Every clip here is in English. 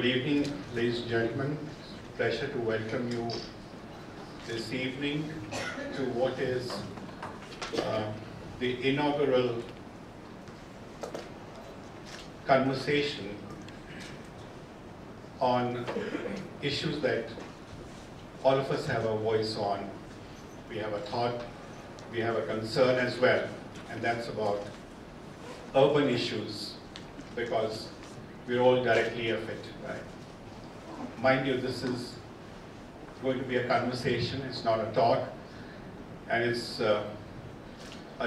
Good evening, ladies and gentlemen. Pleasure to welcome you this evening to what is the inaugural conversation on issues that all of us have a voice on. We have a thought, we have a concern as well, and that's about urban issues, because we're all directly affected by it. Mind you, this is going to be a conversation, it's not a talk, and it's a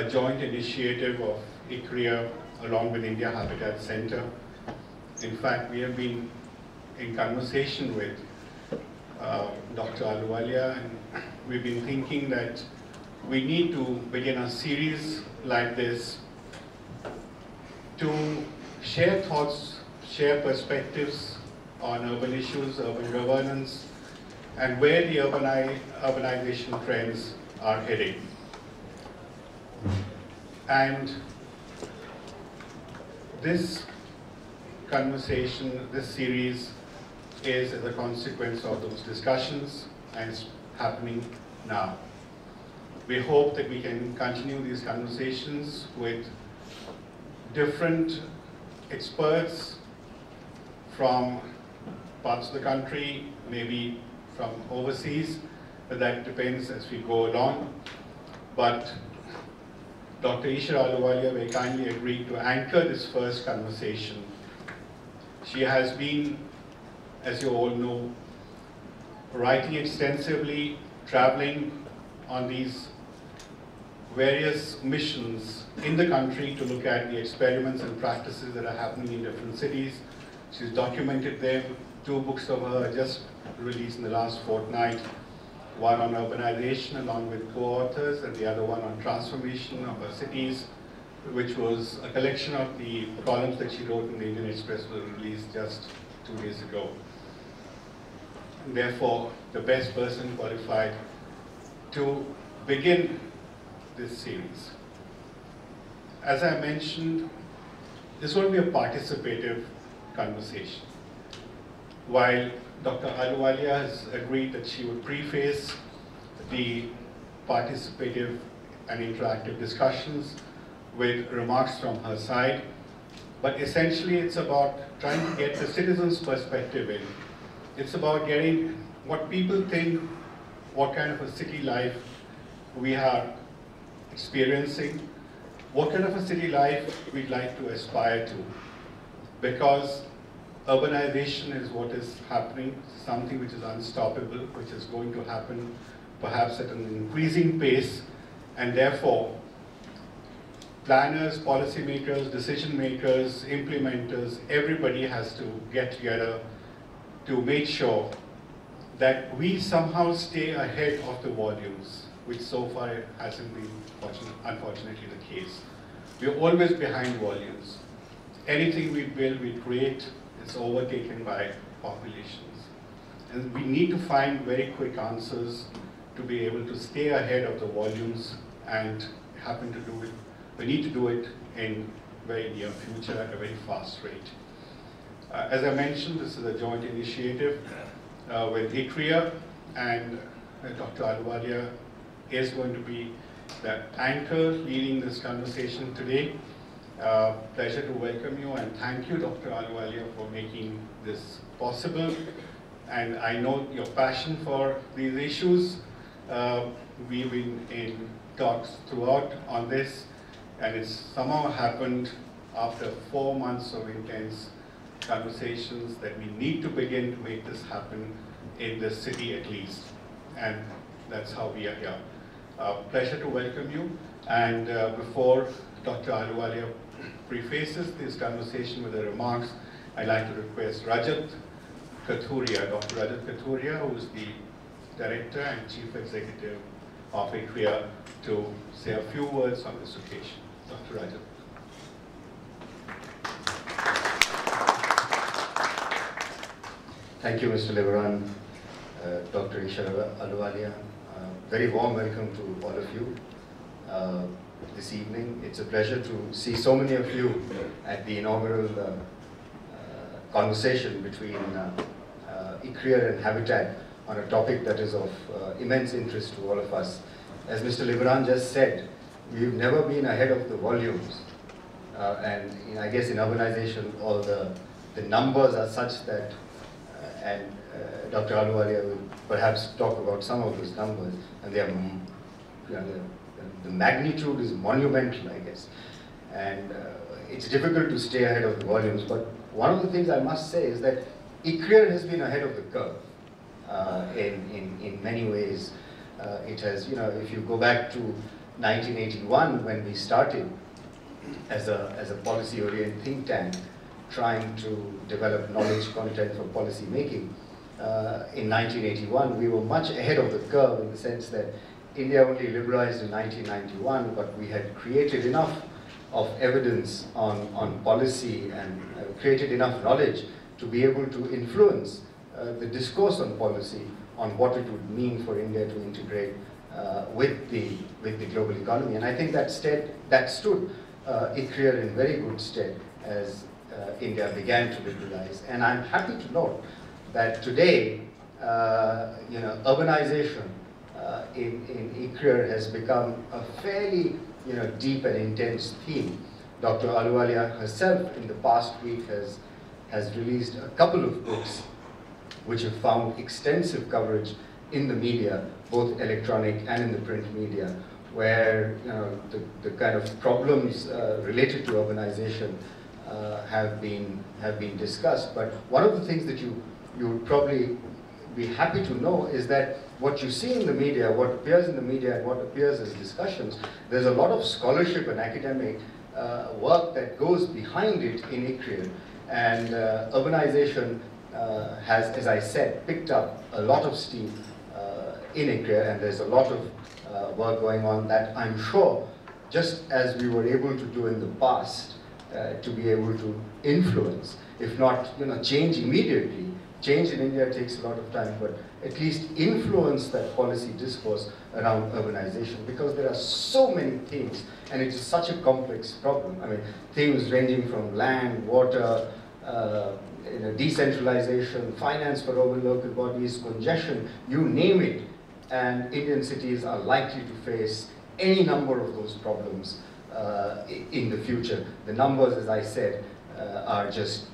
joint initiative of ICRIER along with India Habitat Center. In fact, we have been in conversation with Dr. Ahluwalia, and we've been thinking that we need to begin a series like this to share thoughts, share perspectives on urban issues, urban governance, and where the urbanization trends are heading. And this conversation, this series, is as a consequence of those discussions, and it's happening now. We hope that we can continue these conversations with different experts from parts of the country, maybe from overseas, but that depends as we go along. But Dr. Ahluwalia very kindly agreed to anchor this first conversation. She has been, as you all know, writing extensively, traveling on these various missions in the country to look at the experiments and practices that are happening in different cities. She's documented them. 2 books of her just released in the last fortnight. One on urbanization along with co-authors, and the other one on transformation of our cities, which was a collection of the columns that she wrote in the Indian Express, was released just 2 days ago. And therefore, the best person qualified to begin this series. As I mentioned, this will be a participative conversation. While Dr. Ahluwalia has agreed that she would preface the participative and interactive discussions with remarks from her side, but essentially it's about trying to get the citizens' perspective in. It's about getting what people think, what kind of a city life we are experiencing, what kind of a city life we'd like to aspire to. Because urbanization is what is happening, something which is unstoppable, which is going to happen perhaps at an increasing pace, and therefore planners, policymakers, decision makers, implementers, everybody has to get together to make sure that we somehow stay ahead of the volumes, which so far hasn't been, unfortunately, the case. We're always behind volumes. Anything we build, we create, is overtaken by populations. And we need to find very quick answers to be able to stay ahead of the volumes, and happen to do it. We need to do it in very near future at a very fast rate. As I mentioned, this is a joint initiative with ICRIER, and Dr. Ahluwalia is going to be the anchor leading this conversation today. Pleasure to welcome you, and thank you, Dr. Ahluwalia, for making this possible. And I know your passion for these issues. We've been in talks throughout on this, and it's somehow happened after 4 months of intense conversations that we need to begin to make this happen in this city at least. And that's how we are here. Pleasure to welcome you. And before Dr. Ahluwalia prefaces this conversation with the remarks, I'd like to request Rajat Kathuria, Dr. Rajat Kathuria, who is the Director and Chief Executive of ICRIER, to say a few words on this occasion. Dr. Rajat. Thank you, Mr. Lebaran, Dr. Ahluwalia. Very warm welcome to all of you this evening. It's a pleasure to see so many of you at the inaugural conversation between ICRIER and Habitat on a topic that is of immense interest to all of us. As Mr. Libran just said, we've never been ahead of the volumes. And I guess in urbanization, all the numbers are such that, Dr. Ahluwalia will perhaps talk about some of those numbers, and they are, the magnitude is monumental, I guess. And it's difficult to stay ahead of the volumes, but one of the things I must say is that ICRIER has been ahead of the curve in many ways. It has, if you go back to 1981 when we started as a policy-oriented think tank, trying to develop knowledge content for policy making. In 1981, we were much ahead of the curve in the sense that India only liberalized in 1991, but we had created enough of evidence on policy and created enough knowledge to be able to influence the discourse on policy, on what it would mean for India to integrate with the global economy. And I think that stood ICRIER in very good stead as India began to liberalize. And I'm happy to note that today, urbanization in ICRIER has become a fairly deep and intense theme. Dr. Ahluwalia herself in the past week has released a couple of books which have found extensive coverage in the media, both electronic and in the print media, where the kind of problems related to urbanization have been discussed. But one of the things that you would probably be happy to know is that what you see in the media, what appears in the media and what appears as discussions, there's a lot of scholarship and academic work that goes behind it in ICRIER. And urbanization has, as I said, picked up a lot of steam in ICRIER, and there's a lot of work going on that I'm sure, just as we were able to do in the past, to be able to influence, if not change immediately. Change in India takes a lot of time, but at least influence that policy discourse around urbanization, because there are so many things, and it is such a complex problem. I mean, things ranging from land, water, decentralization, finance for urban local bodies, congestion, you name it, and Indian cities are likely to face any number of those problems in the future. The numbers, as I said, are just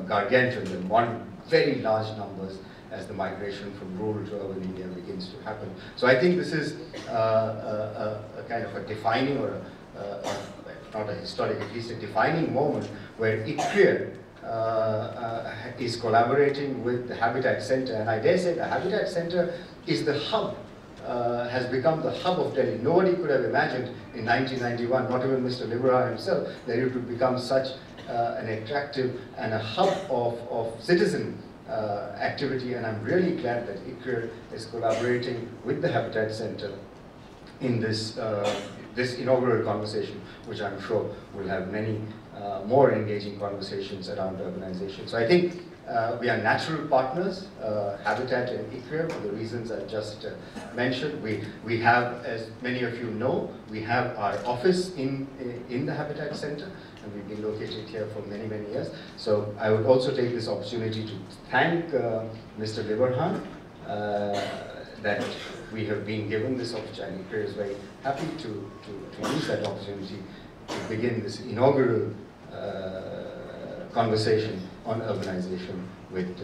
gargantuan, and one very large numbers as the migration from rural to urban India begins to happen. So I think this is a kind of a defining, or not a historic, at least a defining moment where ICRIER is collaborating with the Habitat Center, and I dare say the Habitat Center is the hub, has become the hub of Delhi. Nobody could have imagined in 1991, not even Mr. Libra himself, that it would become such an attractive and a hub of citizen activity, and I'm really glad that ICRIER is collaborating with the Habitat Center in this inaugural conversation, which I'm sure will have many more engaging conversations around urbanization. So I think we are natural partners, Habitat and ICRIER, for the reasons I just mentioned. We have, as many of you know, we have our office in the Habitat Center, and we've been located here for many, many years. So I would also take this opportunity to thank Mr. Libran that we have been given this opportunity. ICRIER is very happy to use that opportunity to begin this inaugural conversation on urbanization with,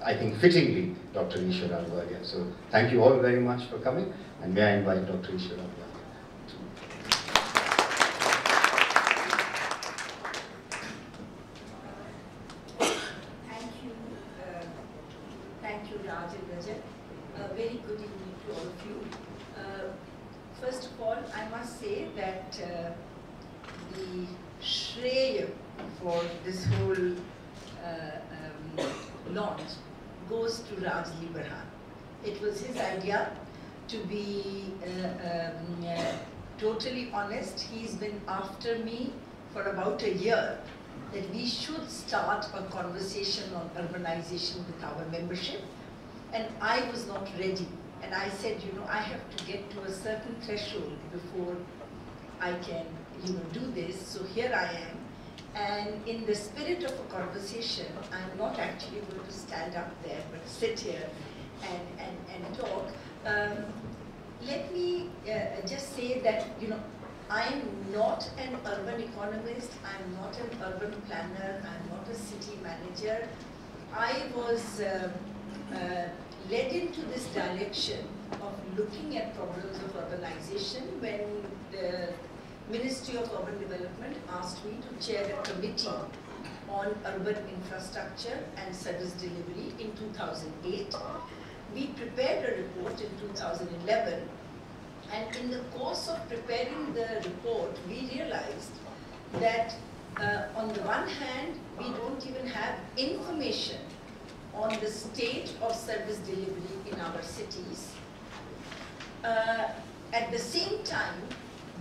I think fittingly, Dr. Ishwar Ahluwalia. So thank you all very much for coming, and may I invite Dr. Ishwar Ahluwalia. Thank you, Raj and Rajat. Very good evening to all of you. First of all, I must say that the shreya for this whole launch goes to Raj Libran. It was his idea. To be totally honest, he's been after me for about a year that we should start a conversation on urbanization with our membership, and I was not ready. And I said, I have to get to a certain threshold before I can, do this. So here I am. And in the spirit of a conversation, I'm not actually going to stand up there, but sit here and talk. Let me just say that, I'm not an urban economist, I'm not an urban planner, I'm not a city manager. I was led into this direction of looking at problems of urbanization when the Ministry of Urban Development asked me to chair a committee on urban infrastructure and service delivery in 2008. We prepared a report in 2011, and in the course of preparing the report, we realized that on the one hand, we don't even have information on the state of service delivery in our cities. At the same time,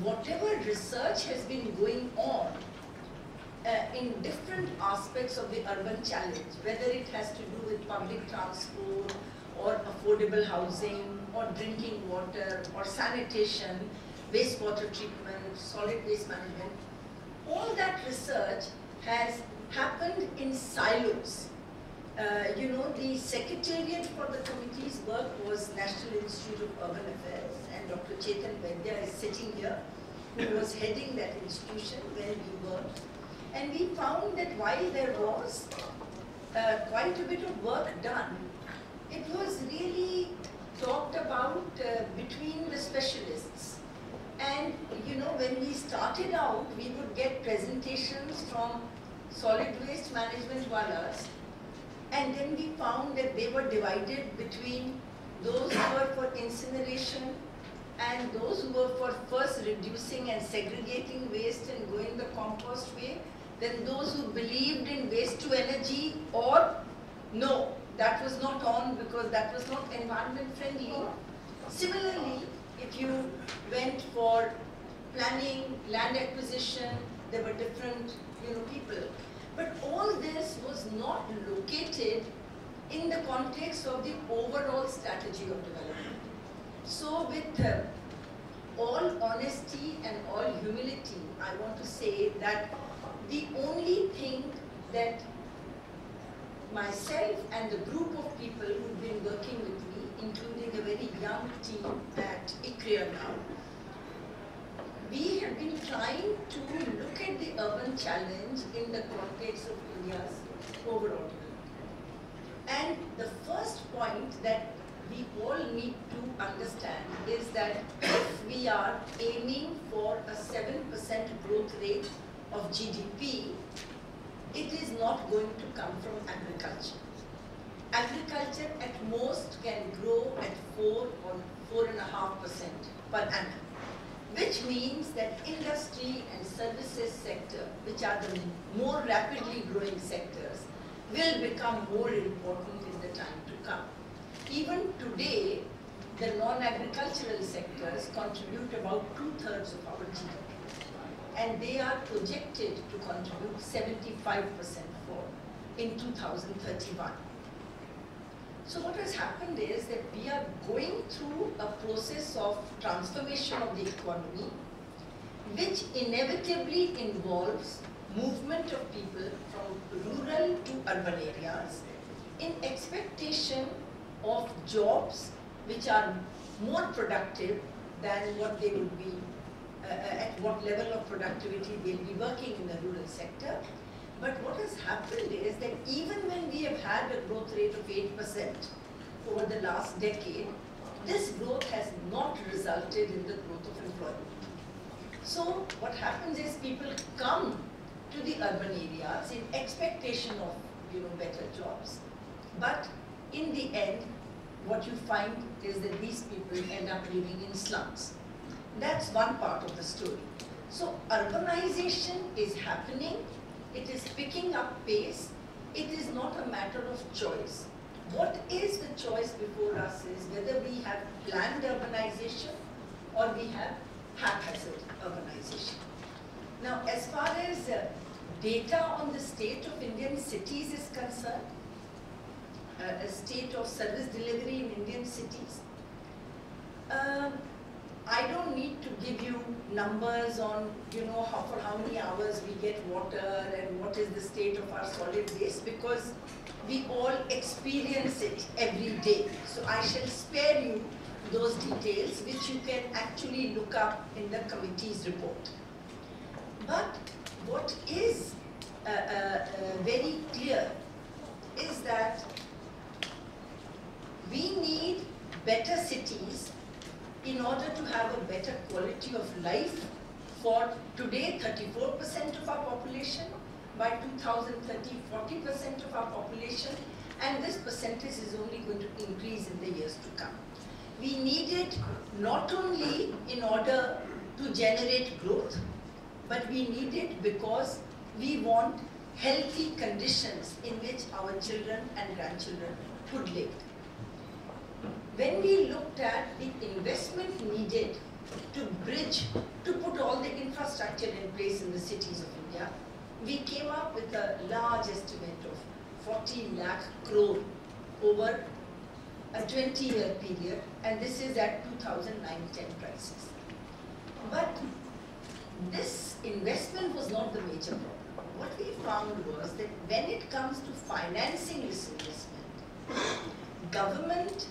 whatever research has been going on in different aspects of the urban challenge, whether it has to do with public transport or affordable housing or drinking water or sanitation, wastewater treatment, solid waste management, all that research has happened in silos. The secretariat for the committee's work was National Institute of Urban Affairs, and Dr. Chetan Vaidya is sitting here, who was heading that institution when we worked. And we found that while there was quite a bit of work done, it was really talked about between the specialists. And when we started out, we would get presentations from solid waste management walas, and then we found that they were divided between those who were for incineration and those who were for first reducing and segregating waste and going the compost way, then those who believed in waste to energy, or no, that was not on because that was not environment friendly. Similarly, if you went for planning, land acquisition, there were different people. But all this was not located in the context of the overall strategy of development. So with all honesty and all humility, I want to say that the only thing that myself and the group of people who've been working with me, including a very young team at ICRIER now, we have been trying to look at the urban challenge in the context of India's overall development. And the first point that we all need to understand is that if we are aiming for a 7% growth rate of GDP, it is not going to come from agriculture. Agriculture at most can grow at 4 or 4.5% per annum, which means that industry and services sector, which are the more rapidly growing sectors, will become more important in the time to come. Even today, the non-agricultural sectors contribute about 2/3 of our GDP, and they are projected to contribute 75% more in 2031. So what has happened is that we are going through a process of transformation of the economy, which inevitably involves movement of people from rural to urban areas in expectation of jobs which are more productive than what they would be, at what level of productivity they'll be working in the rural sector. But what has happened is that even when we have had a growth rate of 8% over the last decade, this growth has not resulted in the growth of employment. So what happens is people come to the urban areas in expectation of better jobs. But in the end, what you find is that these people end up living in slums. That's one part of the story. So urbanization is happening. It is picking up pace. It is not a matter of choice. What is the choice before us is whether we have planned urbanization or we have haphazard urbanization. Now, as far as data on the state of Indian cities is concerned, a state of service delivery in Indian cities, I don't need to give you numbers on, for how many hours we get water and what is the state of our solid waste, because we all experience it every day. So I shall spare you those details, which you can actually look up in the committee's report. But what is very clear is that we need better cities in order to have a better quality of life for today 34% of our population, by 2030 40% of our population, and this percentage is only going to increase in the years to come. We need it not only in order to generate growth, but we need it because we want healthy conditions in which our children and grandchildren could live. When we looked at the investment needed to bridge, to put all the infrastructure in place in the cities of India, we came up with a large estimate of 40 lakh crore over a 20-year period, and this is at 2009-10 prices. But this investment was not the major problem. What we found was that when it comes to financing this investment, government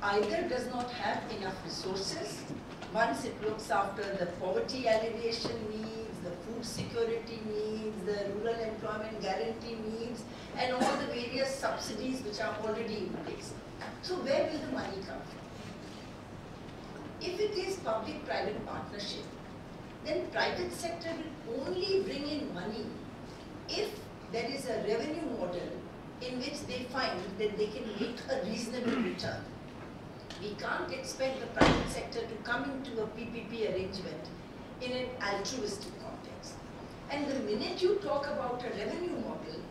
either does not have enough resources, once it looks after the poverty alleviation needs, the food security needs, the rural employment guarantee needs, and all the various subsidies which are already in place. So where will the money come from? If it is public-private partnership, then private sector will only bring in money if there is a revenue model in which they find that they can make a reasonable return. We can't expect the private sector to come into a PPP arrangement in an altruistic context. And the minute you talk about a revenue model,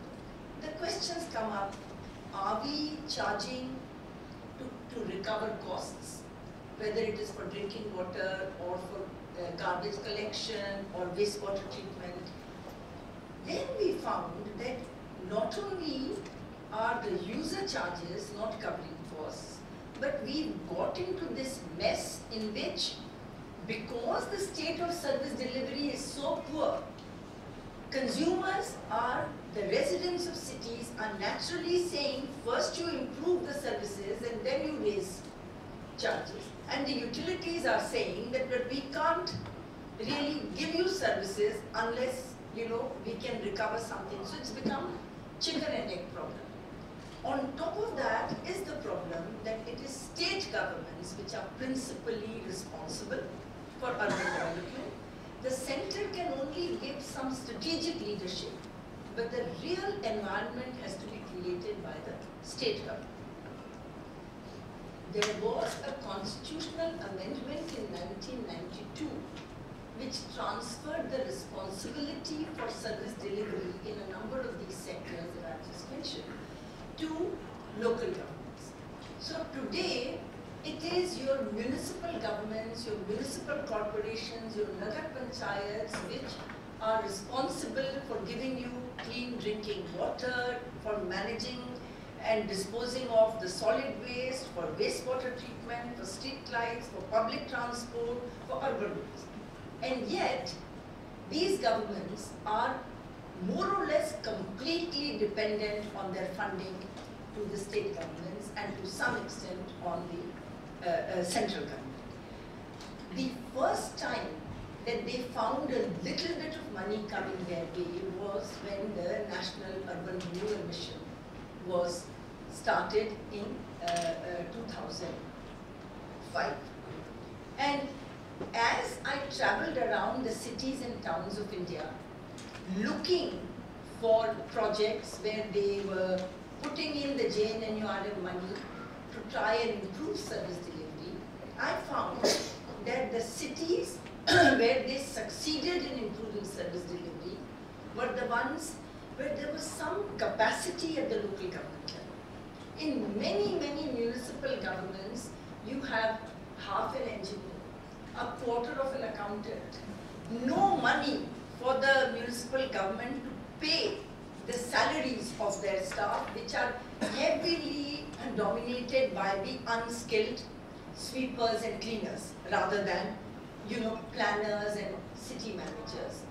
the questions come up, are we charging to recover costs, whether it is for drinking water or for garbage collection or wastewater treatment? Then we found that not only are the user charges not covering costs, but we got into this mess in which, because the state of service delivery is so poor, consumers are, the residents of cities are naturally saying, first you improve the services and then you raise charges. And the utilities are saying that, but we can't really give you services unless, we can recover something. So it's become chicken and egg problem. On top of that is the problem that it is state governments which are principally responsible for urban development. The center can only give some strategic leadership, but the real environment has to be created by the state government. There was a constitutional amendment in 1992 which transferred the responsibility for service delivery in a number of these sectors that I just mentioned to local governments. So today, it is your municipal governments, your municipal corporations, your nagar panchayats which are responsible for giving you clean drinking water, for managing and disposing of the solid waste, for wastewater treatment, for street lights, for public transport, for urban waste. And yet, these governments are more or less completely dependent on their funding to the state governments and to some extent on the central government. The first time that they found a little bit of money coming their way was when the National Urban Renewal Mission was started in 2005. And as I traveled around the cities and towns of India, looking for projects where they were putting in the JNNURM money to try and improve service delivery, I found that the cities where they succeeded in improving service delivery were the ones where there was some capacity at the local government level. In many, many municipal governments, you have half an engineer, a quarter of an accountant, no money for the municipal government to pay the salaries of their staff, which are heavily dominated by the unskilled sweepers and cleaners rather than planners and city managers.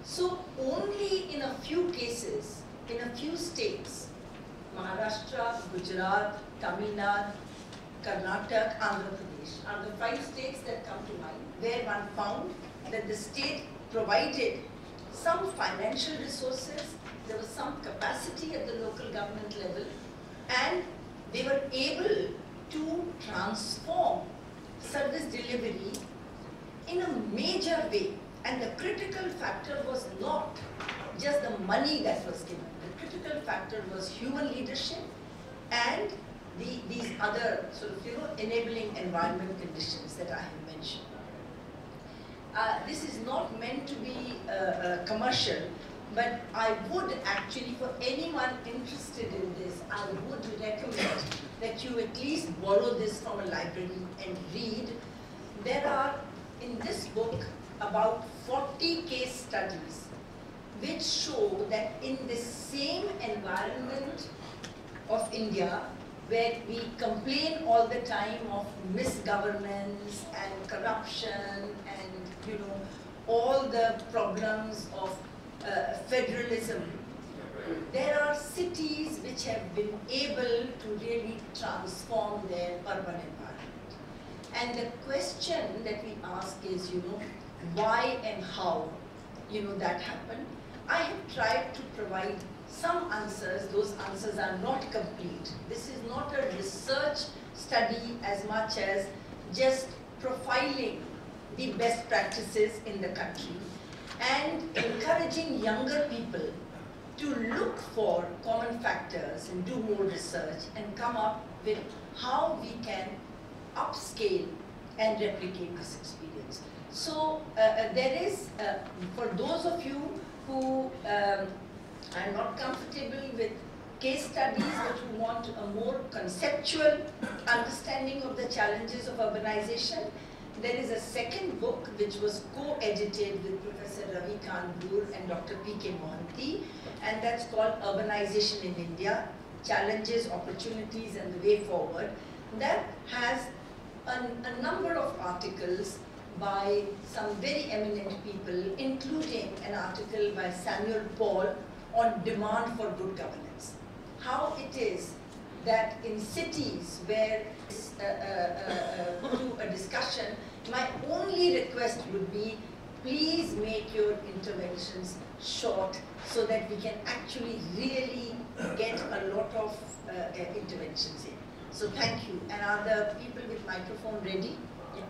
So only in a few cases, in a few states, Maharashtra, Gujarat, Tamil Nadu, Karnataka, Andhra Pradesh are the 5 states that come to mind, where one found that the state provided some financial resources, there was some capacity at the local government level, and they were able to transform service delivery in a major way. And the critical factor was not just the money that was given. The critical factor was human leadership and these other sort of, enabling environment conditions that I have mentioned. This is not meant to be commercial, but I would actually, for anyone interested in this, I would recommend that you at least borrow this from a library and read. There are, in this book, about 40 case studies which show that in the same environment of India, where we complain all the time of misgovernance and corruption and all the problems of federalism, there are cities which have been able to really transform their urban environment. And the question that we ask is, why and how, that happened. I have tried to provide some answers. Those answers are not complete. This is not a research study as much as just profiling the best practices in the country and encouraging younger people to look for common factors and do more research and come up with how we can upscale and replicate this experience. So there is, for those of you who are not comfortable with case studies but who want a more conceptual understanding of the challenges of urbanization, there is a second book which was co-edited with Professor Ravi Kanpur and Dr. P.K. Mohanty, and that's called Urbanization in India, Challenges, Opportunities and the Way Forward. That has a number of articles by some very eminent people, including an article by Samuel Paul on demand for good governance. How it is that in cities where to a discussion, my only request would be, please make your interventions short so that we can actually really get a lot of interventions in. So thank you. And are the people with microphone ready? Yeah.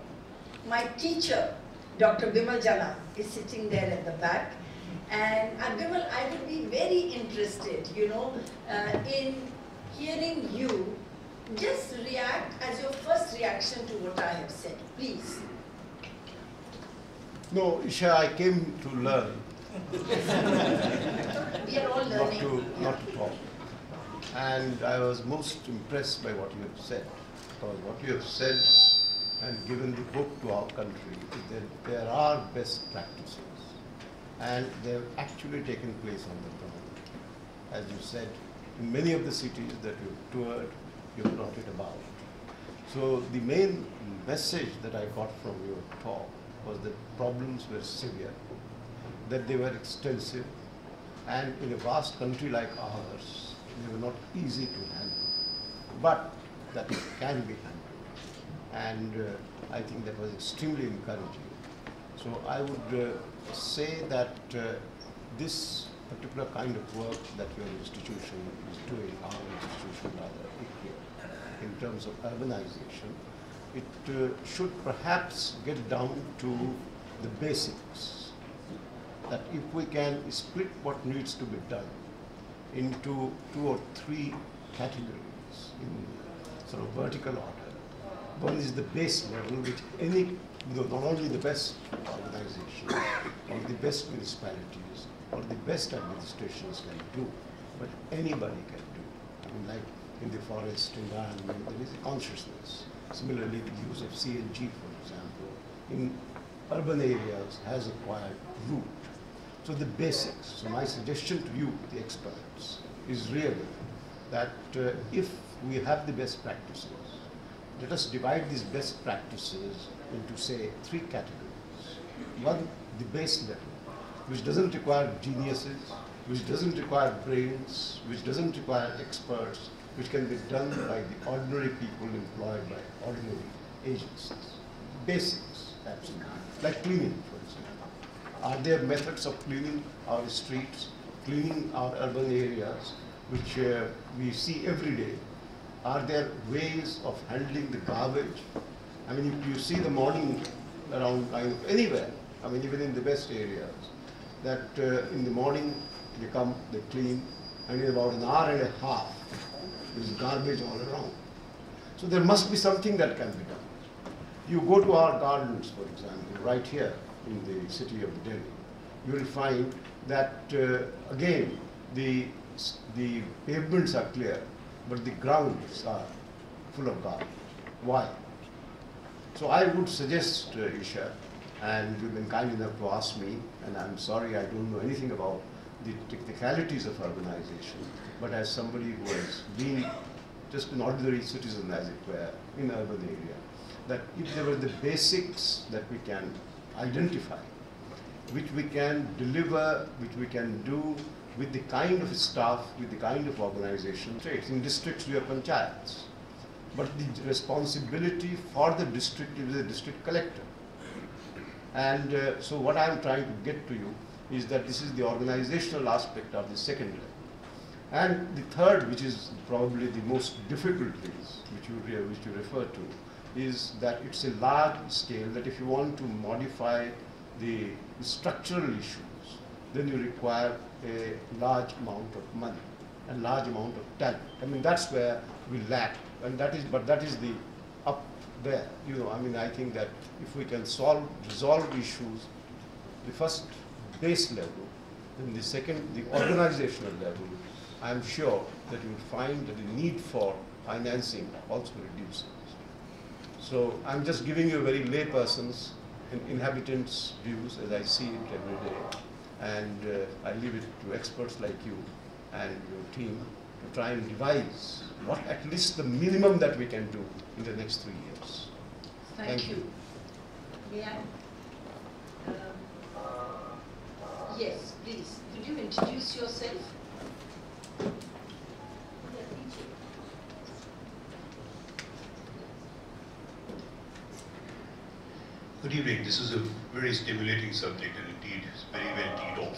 My teacher, Dr. Bimal Jala, is sitting there at the back. And Bimal, I would be very interested, in hearing you just react as your first reaction to what I have said. Please. No, Isha, I came to learn. We are all learning. Not to talk. And I was most impressed by what you have said. Because what you have said and given the book to our country is that there are best practices. And they have actually taken place on the ground. As you said, in many of the cities that you've toured, you've brought it about. So the main message that I got from your talk was that problems were severe, that they were extensive, and in a vast country like ours, they were not easy to handle, but that it can be handled. And I think that was extremely encouraging. So I would say that this particular kind of work that your institution is doing, our institution rather, ICRIER, in terms of urbanization, it should perhaps get down to the basics. That if we can split what needs to be done into 2 or 3 categories in sort of vertical order. One is the base level, which not only the best organizations or the best municipalities or the best administrations can do, but anybody can do. I mean, like in the forest environment, there is a consciousness. Similarly, the use of CNG, for example, in urban areas has acquired root. So the basics. So my suggestion to you, the experts, is really that if we have the best practices, let us divide these best practices into, say, 3 categories. One, the base level, which doesn't require geniuses, which doesn't require brains, which doesn't require experts, which can be done by the ordinary people employed by ordinary agencies. Basics, absolutely. Like cleaning, for example. Are there methods of cleaning our streets, cleaning our urban areas, which we see every day? Are there ways of handling the garbage? I mean, you see the morning around anywhere, I mean, even in the best areas, that in the morning they come, they clean, and in about an hour and a half, there's garbage all around. So there must be something that can be done. You go to our gardens, for example, right here in the city of Delhi, you will find that, again, the pavements are clear, but the grounds are full of garbage. Why? So I would suggest, Isha, and you've been kind enough to ask me, and I'm sorry I don't know anything about the technicalities of urbanization, but as somebody who has been just an ordinary citizen, as it were, in an urban area, that if there were the basics that we can identify, which we can deliver, which we can do with the kind of staff, with the kind of organization. In districts we have panchayats, but the responsibility for the district is the district collector. And so what I am trying to get to you is that this is the organizational aspect of the second level. And the third, which is probably the most difficult piece, which you refer to, is that it's a large scale, that if you want to modify the structural issues, then you require a large amount of money and large amount of talent. I mean, that's where we lack, and but that is the up there. You know, I mean, I think that if we can resolve issues, the first base level, then the second, the organizational level, I'm sure that you will find that the need for financing also reduces. So I'm just giving you a very layperson's and inhabitants' views as I see it every day. And I leave it to experts like you and your team to try and devise what at least the minimum that we can do in the next 3 years. Thank you. May I? Yes, please. Could you introduce yourself? Good evening. This is a very stimulating subject and indeed it's very well teed off.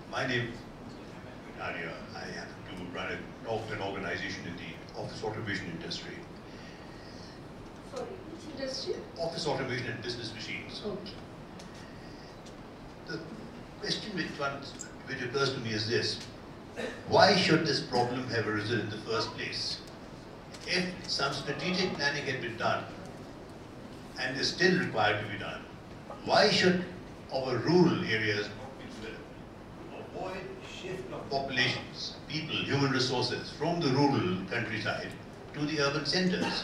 My name is ICRIER. I happen to run an organization in the office automation industry. Sorry, which industry? Office automation and business machines. Okay. The question which occurs to me is this: why should this problem have arisen in the first place? If some strategic planning had been done, and is still required to be done, why should our rural areas avoid shift of populations, people, human resources from the rural countryside to the urban centers?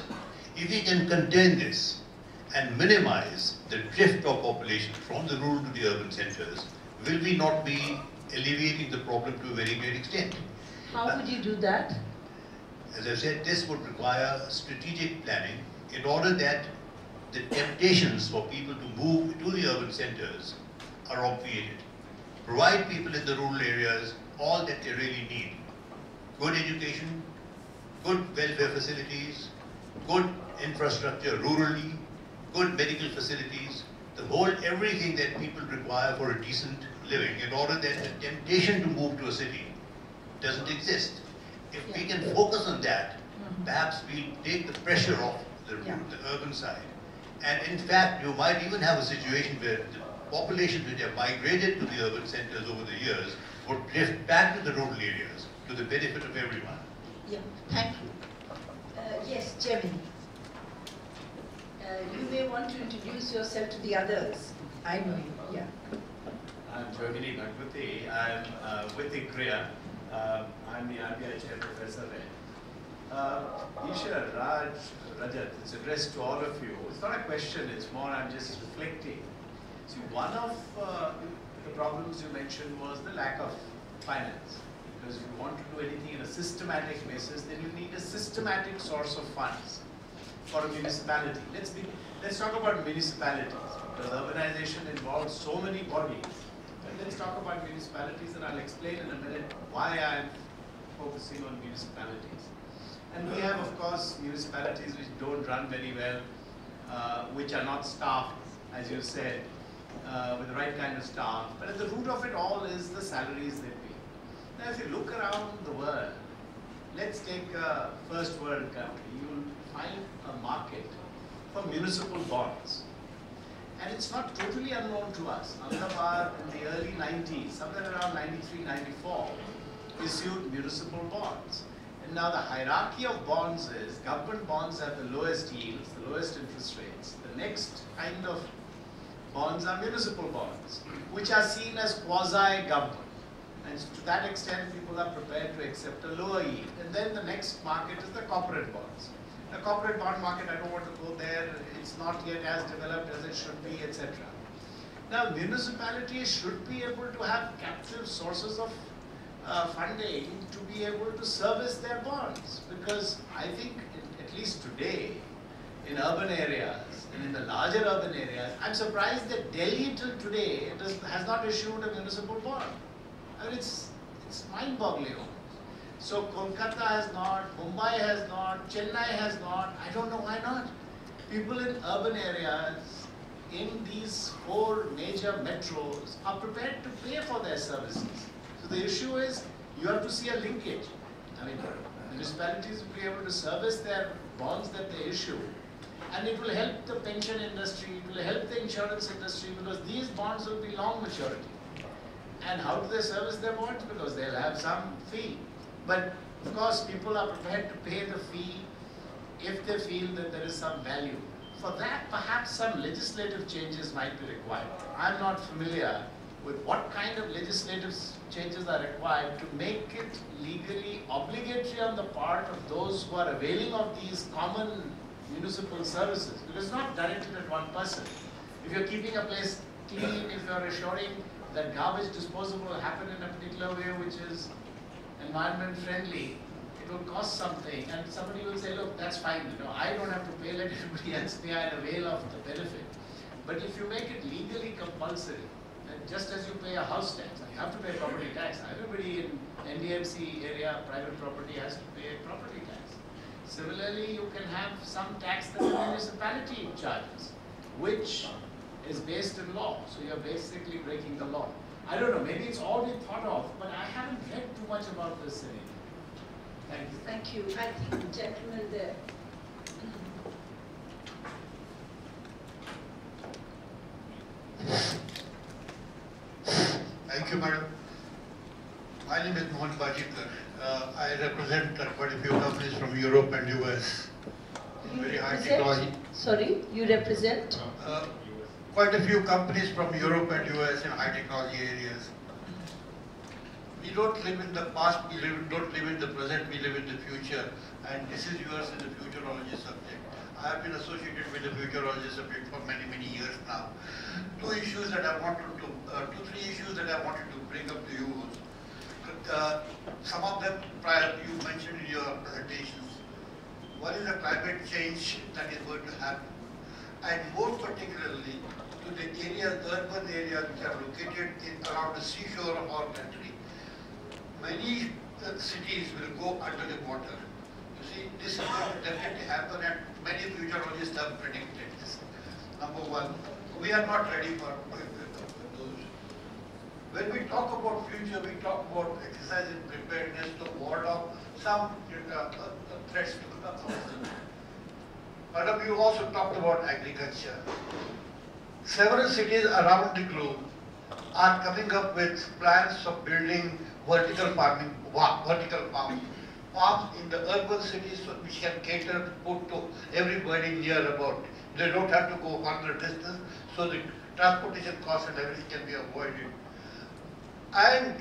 If we can contain this and minimize the drift of population from the rural to the urban centers, will we not be alleviating the problem to a very great extent? How would you do that? As I said, this would require strategic planning in order that the temptations for people to move to the urban centers are obviated. Provide people in the rural areas all that they really need. Good education, good welfare facilities, good infrastructure rurally, good medical facilities, everything that people require for a decent living in order that the temptation to move to a city doesn't exist. If we can focus on that, perhaps we'll take the pressure off the urban side. And in fact, you might even have a situation where the populations which have migrated to the urban centers over the years would drift back to the rural areas to the benefit of everyone. Yeah, thank you. Yes, Chairman. You may want to introduce yourself to the others. I know you, yeah. I'm Jogini Bhagwati. I'm with ICRIER. I'm the RBI Chairperson there. Isha, Raj, Rajat, it's addressed to all of you. It's not a question, it's more I'm just reflecting. See, one of the problems you mentioned was the lack of finance. Because if you want to do anything in a systematic basis, then you need a systematic source of funds. for a municipality. Let's talk about municipalities, because urbanization involves so many bodies. But let's talk about municipalities, and I'll explain in a minute why I'm focusing on municipalities. And we have, of course, municipalities which don't run very well, which are not staffed, as you said, with the right kind of staff. But at the root of it all is the salaries they pay. Now, if you look around the world, let's take a first world country. You'll find a market for municipal bonds. And it's not totally unknown to us. Ahluwalia in the early 90s, somewhere around 93, 94, issued municipal bonds. And now the hierarchy of bonds is, government bonds have the lowest yields, the lowest interest rates. The next kind of bonds are municipal bonds, which are seen as quasi-government. And to that extent, people are prepared to accept a lower yield. And then the next market is the corporate bonds. The corporate bond market, I don't want to go there, it's not yet as developed as it should be, etc. Now, municipalities should be able to have captive sources of funding to be able to service their bonds. Because I think, at least today, in urban areas, and in the larger urban areas, I'm surprised that Delhi till today has not issued a municipal bond. I mean, it's mind-boggling. So Kolkata has not, Mumbai has not, Chennai has not. I don't know why not. People in urban areas, in these 4 major metros, are prepared to pay for their services. So the issue is, you have to see a linkage. I mean, municipalities will be able to service their bonds that they issue. And it will help the pension industry, it will help the insurance industry, because these bonds will be long maturity. And how do they service their bonds? Because they'll have some fee. But of course, people are prepared to pay the fee if they feel that there is some value. For that, perhaps some legislative changes might be required. I'm not familiar with what kind of legislative changes are required to make it legally obligatory on the part of those who are availing of these common municipal services. Because it's not directed at one person. If you're keeping a place clean, if you're assuring that garbage disposal will happen in a particular way which is environment friendly, it will cost something, and somebody will say, look, that's fine, I don't have to pay, let everybody else pay, I avail of the benefit. But if you make it legally compulsory, and just as you pay a house tax, you have to pay property tax. Everybody in NDMC area, private property has to pay property tax. Similarly, you can have some tax that the municipality charges, which is based in law. So you're basically breaking the law. I don't know, maybe it's all been thought of, but I haven't read too much about this in India. Thank you. Thank you. I think the gentleman there. Thank you, madam. My name is Mohan Bajikar. I represent quite a few companies from Europe and US. Very high technology. Sorry, you represent? Quite a few companies from Europe and US in high technology areas. We don't live in the past, don't live in the present, we live in the future. And this is yours in the futurology subject. I have been associated with the futurology subject for many, many years now. Three issues that I wanted to bring up to you. Some of them you mentioned in your presentations. One is the climate change that is going to happen. And more particularly to the areas, urban areas which are located around the seashore of our country. Many cities will go under the water. You see, this is going to definitely happen, and many futurologists have predicted this. Number one, we are not ready for those. When we talk about future, we talk about exercise in preparedness to ward off some threats to us. Madam, you also talked about agriculture. Several cities around the globe are coming up with plans of building vertical farms in the urban cities which can cater food to everybody near about. They don't have to go further distance, so the transportation costs and everything can be avoided. And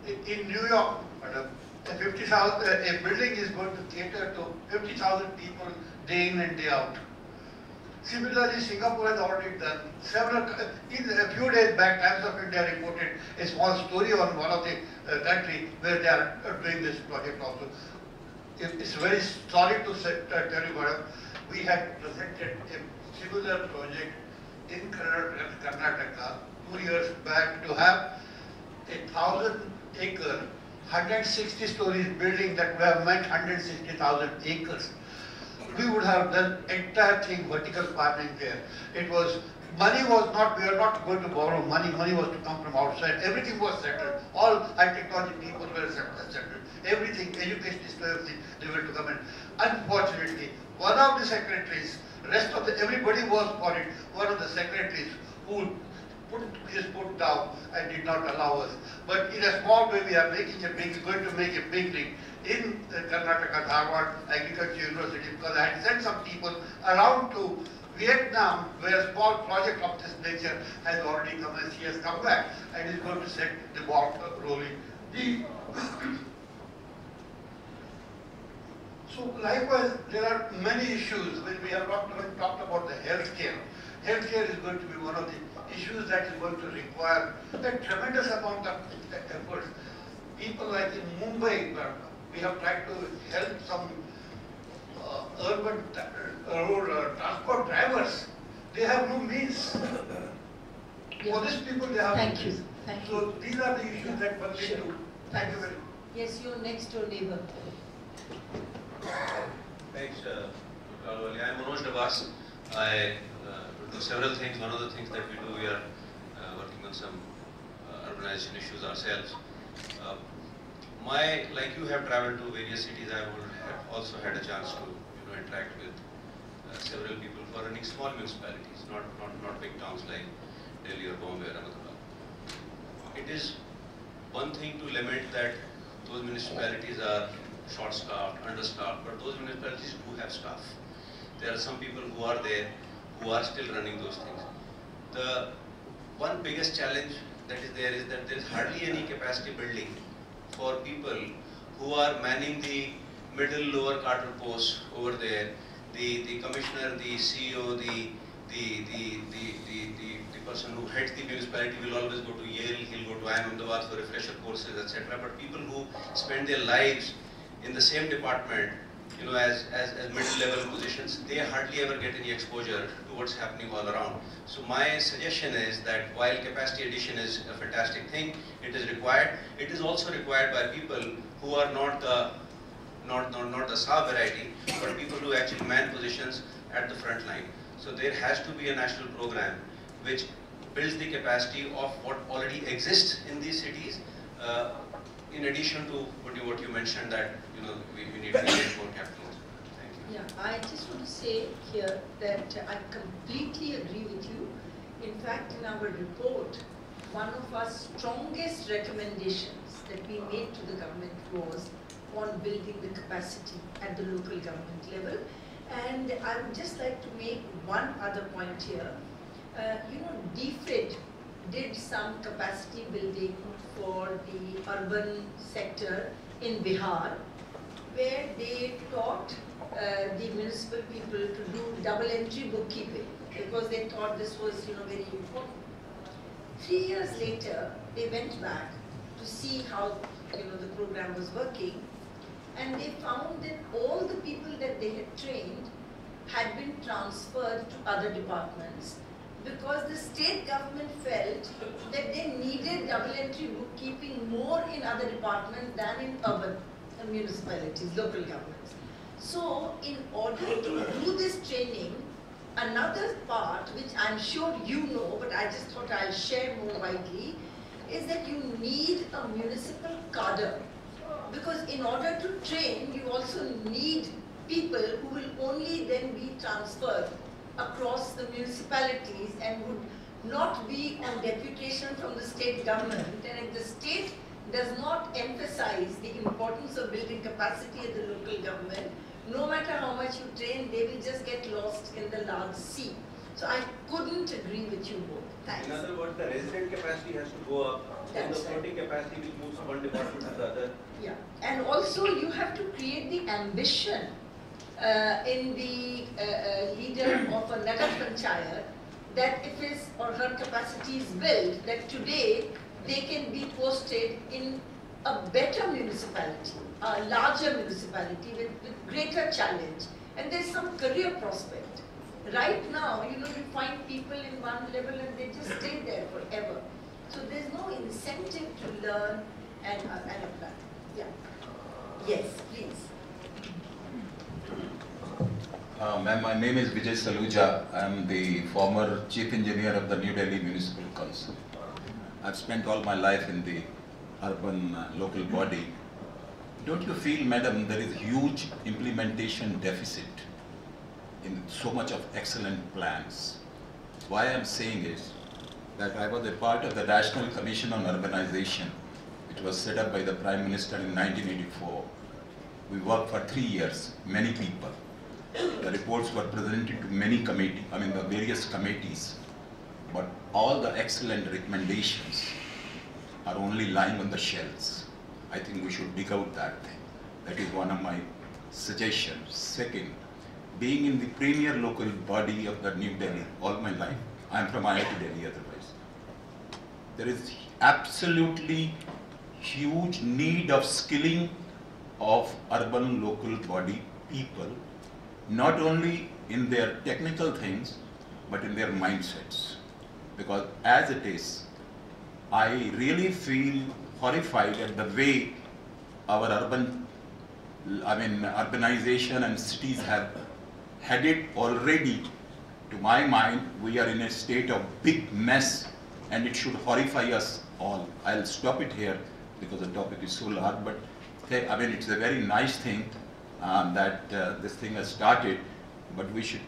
in New York, madam, a building is going to cater to 50,000 people day in and day out. Similarly, Singapore has already done several. In a few days back, Times of India reported a small story on one of the country where they are doing this project also. It's very sorry to tell you, madam, we had presented a similar project in Karnataka 2 years back to have 1,000-acre, 160 stories building that would have meant 160,000 acres. We would have done entire thing vertical farming there. It was, money was not, we were not going to borrow money, money was to come from outside. Everything was settled. All high technology people were settled. Everything, education is to everything, they were to come in. Unfortunately, one of the secretaries, rest of the, everybody was for it, one of the secretaries who put his foot down and did not allow us. But in a small way, we are making a big, going to make a big ring in Karnataka, Dharwad Agriculture University, because I had sent some people around to Vietnam, where a small project of this nature has already come, and she has come back and is going to set the ball rolling. So likewise, there are many issues when we have not even talked about the healthcare. Healthcare is going to be one of the issues that is going to require a tremendous amount of efforts. People like in Mumbai, we have tried to help some urban road transport drivers. They have no means. For these people, they have Thank no you. means. Thank So these are the issues that one needs Sure. to. Thank you very much. Yes, your next door neighbor. Thanks, Ahluwalia. I'm Manoj Dabas. I do several things. One of the things that we do, we are working on some urbanization issues ourselves. Like you have traveled to various cities, I have also had a chance to interact with several people for running small municipalities, not big towns like Delhi or Bombay or Ahmedabad. It is one thing to lament that those municipalities are short-staffed, understaffed, but those municipalities do have staff. There are some people who are there, who are still running those things. The one biggest challenge that is that there is hardly any capacity building for people who are manning the middle lower cadre posts over there. The commissioner, the CEO, the person who heads the municipality will always go to Yale, he'll go to Ahmedabad for refresher courses, etc. But people who spend their lives in the same department, as middle-level positions, they hardly ever get any exposure to what's happening all around. So my suggestion is that while capacity addition is a fantastic thing, it is required. It is also required by people who are not the star variety, but people who actually man positions at the front line. So there has to be a national program which builds the capacity of what already exists in these cities. In addition to what you mentioned, that we need to get more capital. Thank you. Yeah, I just want to say here that I completely agree with you. In fact, in our report, one of our strongest recommendations that we made to the government was on building the capacity at the local government level. And I would just like to make one other point here. DFID did some capacity building for the urban sector in Bihar, where they taught the municipal people to do double entry bookkeeping because they thought this was very important. 3 years later, they went back to see how the program was working, and they found that all the people that they had trained had been transferred to other departments because the state government felt that they needed double entry bookkeeping more in other departments than in urban municipalities, local governments. So in order to do this training, another part which I'm sure you know, but I just thought I'll share more widely, is that you need a municipal cadre. Because in order to train, you also need people who will only then be transferred across the municipalities and would not be on deputation from the state government. And if the state does not emphasize the importance of building capacity at the local government, no matter how much you train, they will just get lost in the large sea. So I couldn't agree with you both. Thanks. In other words, the resident capacity has to go up, and the floating capacity which moves from one department to the other. Yeah, and also you have to create the ambition in the leader of a Nagar Panchayat that if his or her capacity is built, that today they can be posted in a better municipality, a larger municipality with greater challenge, and there's some career prospect. Right now, you find people in one level and they just stay there forever. So there's no incentive to learn and apply. Yeah. Yes, please. Ma'am, my name is Vijay Saluja. I am the former Chief Engineer of the New Delhi Municipal Council. I've spent all my life in the urban local body. Don't you feel, madam, there is huge implementation deficit in so much of excellent plans? Why I'm saying is that I was a part of the National Commission on Urbanization, which was set up by the Prime Minister in 1984. We worked for 3 years, many people. The reports were presented to many committees, the various committees, but all the excellent recommendations are only lying on the shelves. I think we should dig out that thing. That is one of my suggestions. Second, being in the premier local body of the New Delhi all my life, I am from IIT Delhi otherwise, there is absolutely huge need of skilling of urban local body people, not only in their technical things, but in their mindsets. Because as it is, I really feel horrified at the way our urbanization and cities have headed already. To my mind, we are in a state of big mess, and it should horrify us all. I'll stop it here because the topic is so large, but it's a very nice thing that this thing has started, but we should,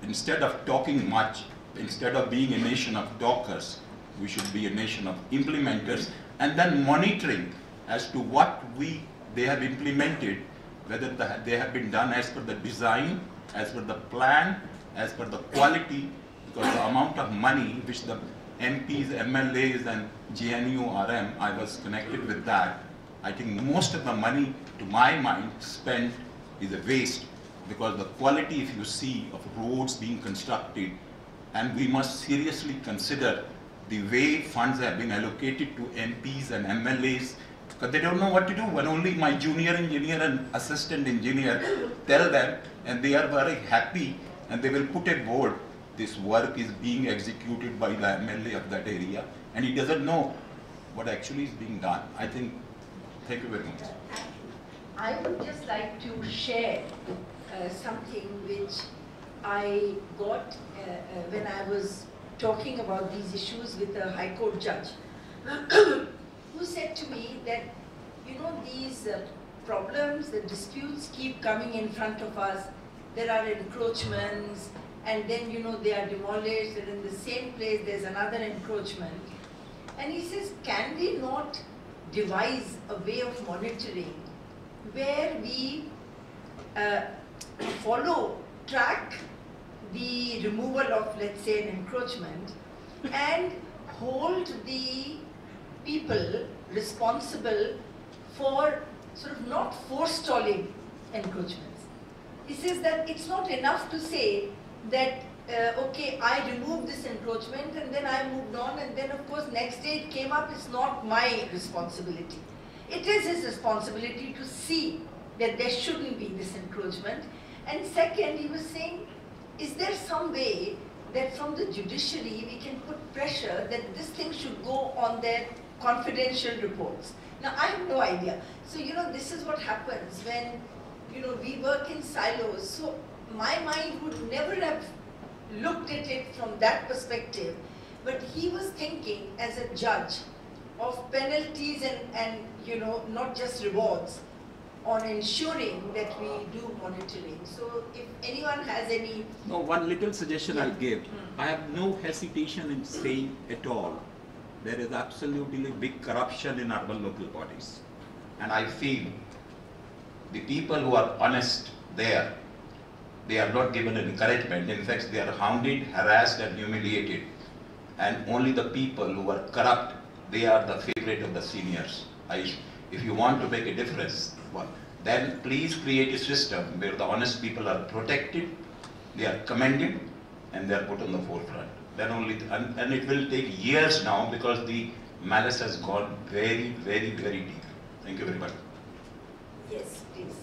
instead of talking much, instead of being a nation of talkers, we should be a nation of implementers, and then monitoring as to what they have implemented, whether they have been done as per the design, as per the plan, as per the quality, because the amount of money which the MPs, MLAs and GNU RM, I was connected with that. I think most of the money, to my mind, spent is a waste, because the quality, if you see, of roads being constructed, and we must seriously consider the way funds have been allocated to MPs and MLAs, because they don't know what to do. When only my junior engineer and assistant engineer tell them, and they are very happy, and they will put a board, this work is being executed by the MLA of that area, and he doesn't know what actually is being done. I think, thank you very much. I would just like to share something which I got when I was talking about these issues with a High Court judge who said to me that, these problems, the disputes keep coming in front of us. There are encroachments, and then, they are demolished, and in the same place there's another encroachment. And he says, can we not devise a way of monitoring where we track the removal of, let's say, an encroachment, and hold the people responsible for sort of not forestalling encroachments. He says that it's not enough to say that, okay, I removed this encroachment and then I moved on, and then of course next day it came up, it's not my responsibility. It is his responsibility to see that there shouldn't be this encroachment. And second, he was saying, is there some way that from the judiciary we can put pressure that this thing should go on their confidential reports? Now, I have no idea. So, this is what happens when, we work in silos. So, my mind would never have looked at it from that perspective. But he was thinking as a judge of penalties and not just rewards, on ensuring that we do monitoring. So if anyone has any... No, one little suggestion I'll give. I have no hesitation in saying at all, there is absolutely big corruption in urban local bodies. And I feel the people who are honest there, they are not given encouragement. In fact, they are hounded, harassed and humiliated. And only the people who are corrupt, they are the favorite of the seniors. If you want to make a difference, then please create a system where the honest people are protected, they are commended, and they are put on the forefront. Then only, and it will take years now because the malice has gone very, very, very deep. Thank you very much. Yes, please.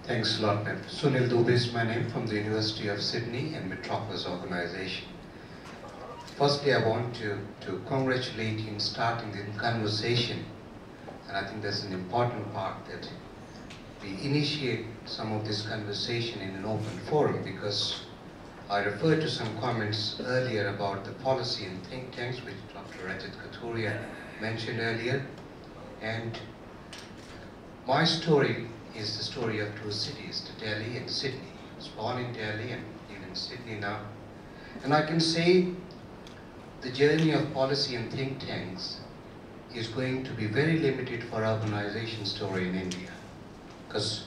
Thanks a lot, ma'am. Sunil Dubey is my name, from the University of Sydney and Metropolis Organization. Firstly, I want to congratulate you in starting the conversation, and I think that's an important part, that we initiate some of this conversation in an open forum, because I referred to some comments earlier about the policy and think tanks, which Dr. Rajat Kathuria mentioned earlier, and my story is the story of two cities, Delhi and Sydney. I was born in Delhi and live in Sydney now. And I can say the journey of policy and think tanks is going to be very limited for urbanization story in India. Because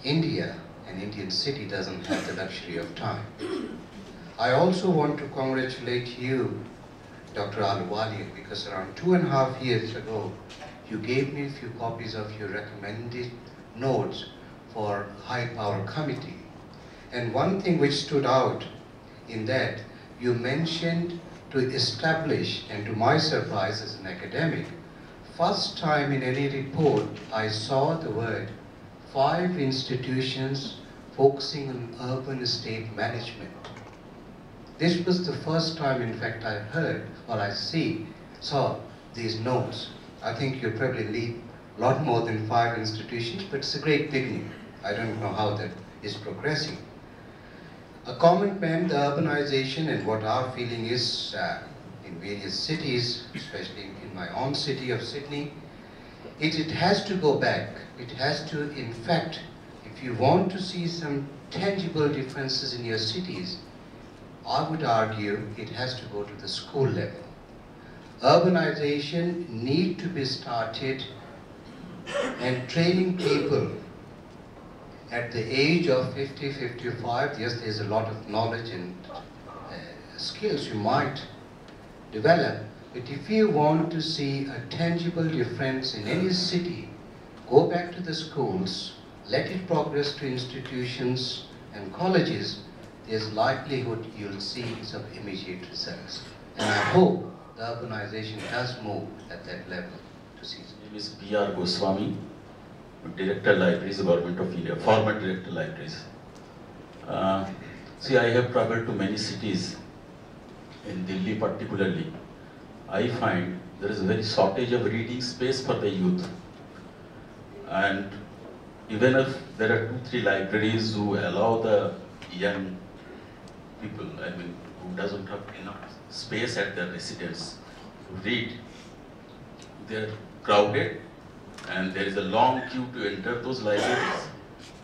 India, an Indian city, doesn't have the luxury of time. I also want to congratulate you, Dr. Ahluwalia, because around 2.5 years ago, you gave me a few copies of your recommended notes for High Power Committee. And one thing which stood out in that, you mentioned to establish, and to my surprise as an academic, first time in any report I saw the word 5 institutions focusing on urban estate management. This was the first time, in fact, I heard, or I saw these notes. I think you probably lead a lot more than 5 institutions, but it's a great beginning. I don't know how that is progressing. A comment, ma'am, the urbanization and what our feeling is in various cities, especially in my own city of Sydney, it has to go back. It has to, in fact, if you want to see some tangible differences in your cities, I would argue it has to go to the school level. Urbanization need to be started, and training people at the age of 50, 55, yes, there's a lot of knowledge and skills you might develop, but if you want to see a tangible difference in any city, go back to the schools, let it progress to institutions and colleges, there's likelihood you'll see some immediate results. And I hope the urbanization does move at that level to see. My name is P.R. Goswami, Director Libraries, Government of India, former Director Libraries. See, I have traveled to many cities, in Delhi particularly. I find there is a very shortage of reading space for the youth. And even if there are 2-3 libraries who allow the young people, I mean, who doesn't have enough space at their residence to read, they're crowded, and there is a long queue to enter those libraries,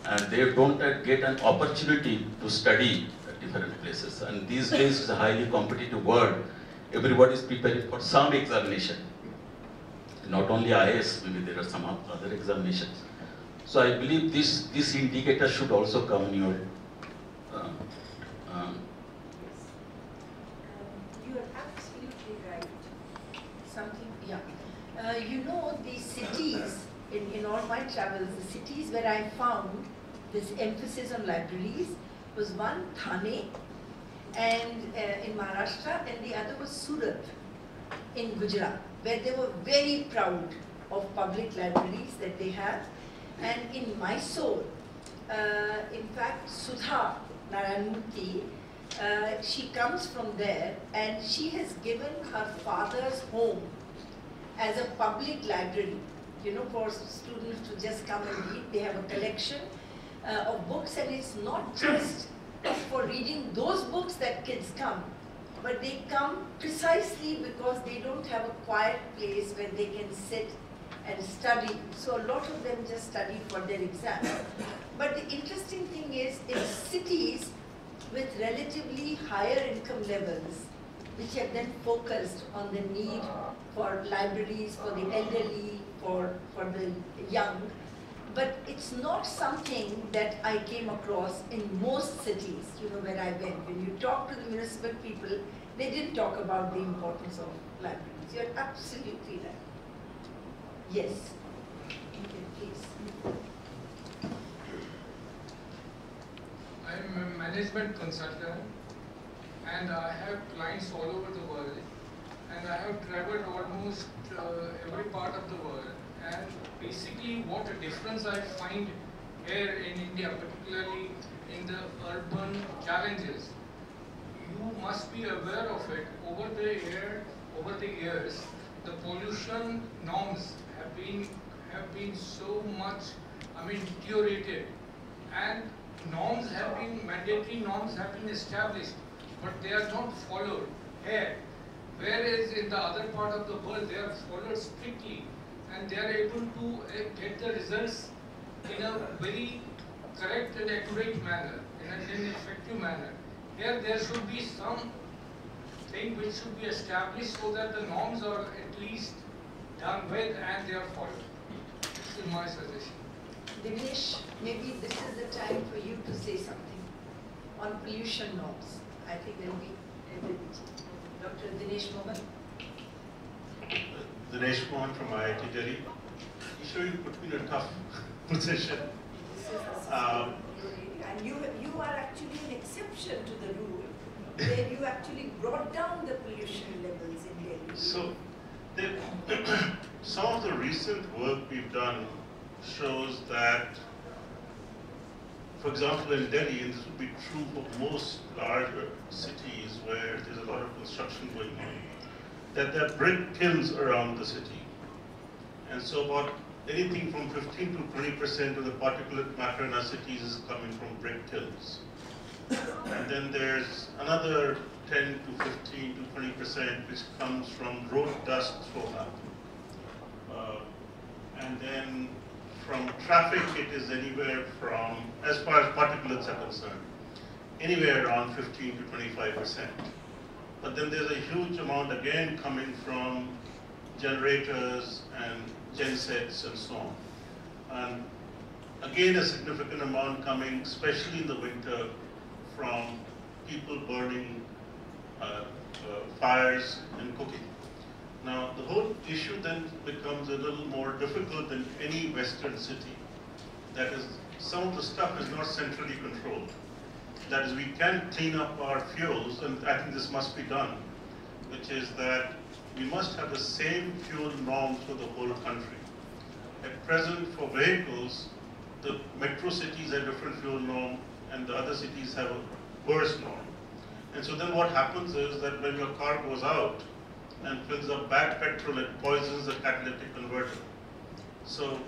and they don't get an opportunity to study at different places. And these days it's a highly competitive world. Everybody is preparing for some examination. Not only IAS, maybe there are some other examinations. So I believe this indicator should also come in your You are absolutely right. You know, the cities, in all my travels, the cities where I found this emphasis on libraries was one, Thane, and in Maharashtra, and the other was Surat in Gujarat, where they were very proud of public libraries that they have. And in Mysore, in fact, Sudha Narayanmurthy, she comes from there, and she has given her father's home as a public library, you know, for students to just come and read. They have a collection of books, and it's not just for reading those books that kids come, but they come precisely because they don't have a quiet place where they can sit and study. So a lot of them just study for their exams. But the interesting thing is, in cities with relatively higher income levels, which have then focused on the need for libraries for the elderly, for the young, but it's not something that I came across in most cities, you know, where I went. When you talk to the municipal people, they didn't talk about the importance of libraries. You're absolutely right. Yes. Okay, please. I'm a management consultant, and I have clients all over the world, and I have traveled almost every part of the world. And basically what a difference I find here in India, particularly in the urban challenges, you must be aware of it. Over the years, the pollution norms have been so much, deteriorated, and mandatory norms have been established, but they are not followed here. Whereas in the other part of the world, they are followed strictly, and they are able to get the results in a very correct and accurate manner, in an effective manner. Here there should be some thing which should be established so that the norms are at least done with and they are followed. This is my suggestion. Dinesh, maybe this is the time for you to say something on pollution norms. I think there will be Dr. Dinesh Mohan. Dinesh Mohan from IIT Delhi. You sure you put me in a tough position? And you are actually an exception to the rule, where you actually brought down the pollution levels in Delhi. So, some of the recent work we've done shows that, for example, in Delhi, and this would be true for most larger cities where there's a lot of construction going on, that there are brick kilns around the city. And so about anything from 15 to 20% of the particulate matter in our cities is coming from brick kilns. And then there's another 10 to 15 to 20% which comes from road dust thrown up. And then from traffic, it is anywhere from, as far as particulates are concerned, anywhere around 15 to 25%. But then there's a huge amount again coming from generators and gensets and so on. And again, a significant amount coming, especially in the winter, from people burning fires and cooking. Now, the whole issue then becomes a little more difficult than any Western city. That is, some of the stuff is not centrally controlled. That is, we can clean up our fuels, and I think this must be done, which is that we must have the same fuel norms for the whole country. At present, for vehicles, the metro cities have different fuel norm, and the other cities have a worse norm. And so then what happens is that when your car goes out and fills up bad petrol, it poisons the catalytic converter. So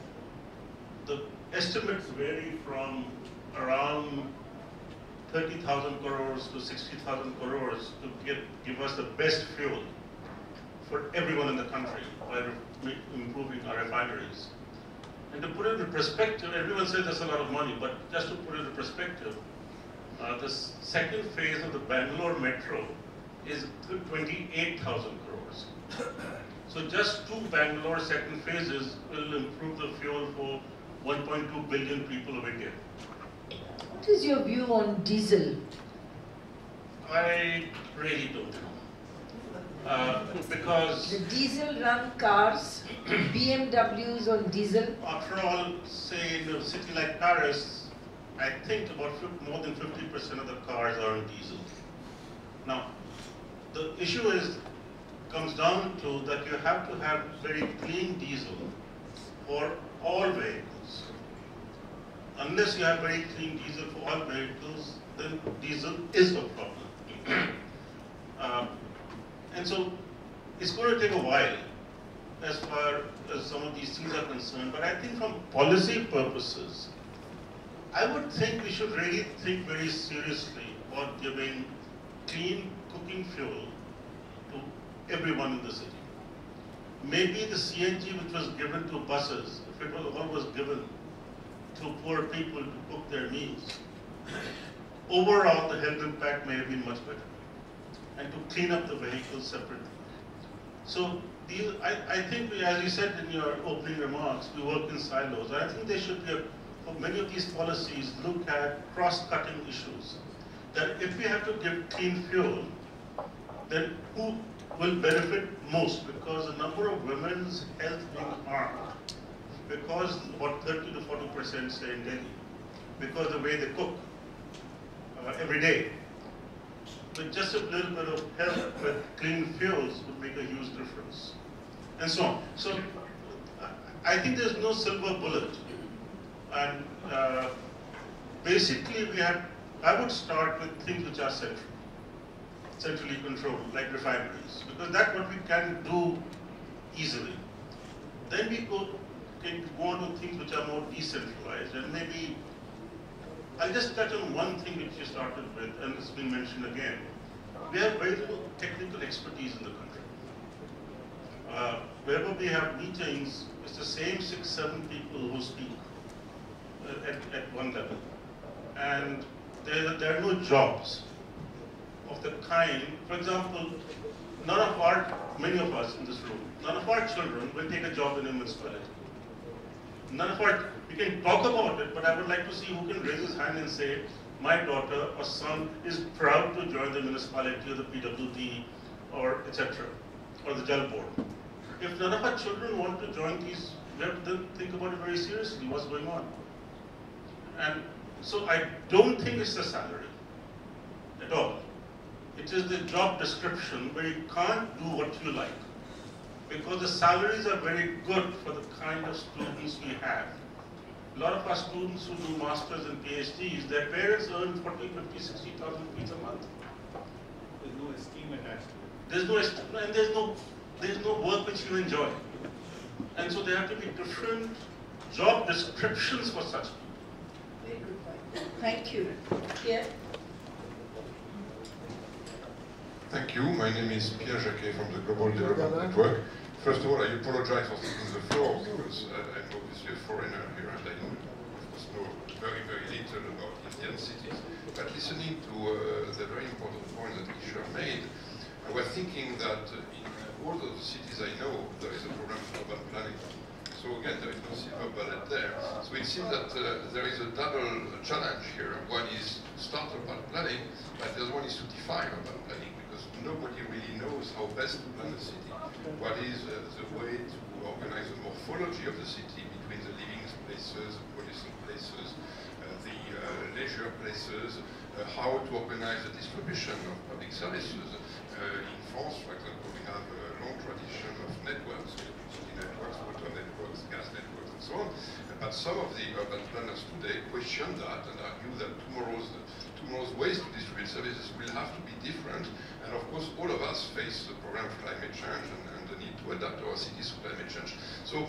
the estimates vary from around 30,000 crores to 60,000 crores to give us the best fuel for everyone in the country by improving our refineries. And to put it into perspective, everyone says that's a lot of money, but just to put it into perspective, the second phase of the Bangalore metro is 28,000 crores. So just two Bangalore second phases will improve the fuel for 1.2 billion people of India. What is your view on diesel? I really don't know. Because the diesel run cars, BMWs on diesel. After all, say in a city like Paris, I think about more than 50% of the cars are on diesel. Now, the issue comes down to that you have to have very clean diesel for all vehicles. Unless you have very clean diesel for all vehicles, then diesel is a problem. And so it's going to take a while as far as some of these things are concerned. But I think from policy purposes, I would think we should really think very seriously about giving clean cooking fuel to everyone in the city. Maybe the CNG which was given to buses, if it was always given to poor people to cook their meals, overall the health impact may have been much better. And to clean up the vehicles separately. So I think, as you said in your opening remarks, we work in silos. I think there should be, for many of these policies, look at cross-cutting issues. That if we have to give clean fuel, then who will benefit most? Because the number of women's health being harmed, because about 30 to 40% say in Delhi, because the way they cook every day. With just a little bit of help with clean fuels would make a huge difference, and so on. So I think there's no silver bullet. And basically I would start with things which are centrally controlled, like refineries, because that's what we can do easily. Then we can go on to things which are more decentralized, and maybe I'll just touch on one thing which you started with, and it's been mentioned again. We have very little technical expertise in the country. Wherever we have meetings, it's the same 6-7 people who speak at one level. And there are no jobs of the kind. For example, many of us in this room, none of our children will take a job in a municipality. We can talk about it, but I would like to see who can raise his hand and say, my daughter or son is proud to join the municipality or the PWD or etc. or the Jal board. If none of our children want to join these, we have to think about it very seriously, what's going on. And so I don't think it's the salary at all. It is the job description where you can't do what you like. Because the salaries are very good for the kind of students we have. A lot of our students who do masters and PhDs, their parents earn 40, 50, 60,000 rupees a month. There's no esteem attached to it. There's no esteem, and there's no work which you enjoy. And so there have to be different job descriptions for such people. Very good point. Thank you. Pierre? Thank you. My name is Pierre Jacquet from the Global Development Network. First of all, I apologize for taking the floor because I'm obviously a foreigner here and I of course know very, very little about Indian cities. But listening to the very important point that ICRIER made, I was thinking that in all of the cities I know, there is a program for urban planning. So again, there is no silver bullet there. So it seems that there is a double challenge here. One is to start urban planning, but the other one is to define urban planning, because nobody really knows how best to plan a city. What is the way to organize the morphology of the city between the living places, the producing places, the leisure places, how to organize the distribution of public services. In France, for example, we have a long tradition of networks, electricity networks, water networks, gas networks, and so on. But some of the urban planners today question that and argue that tomorrow's ways to distribute services will have to be different. And of course, all of us face the problem of climate change and the need to adapt our cities to climate change. So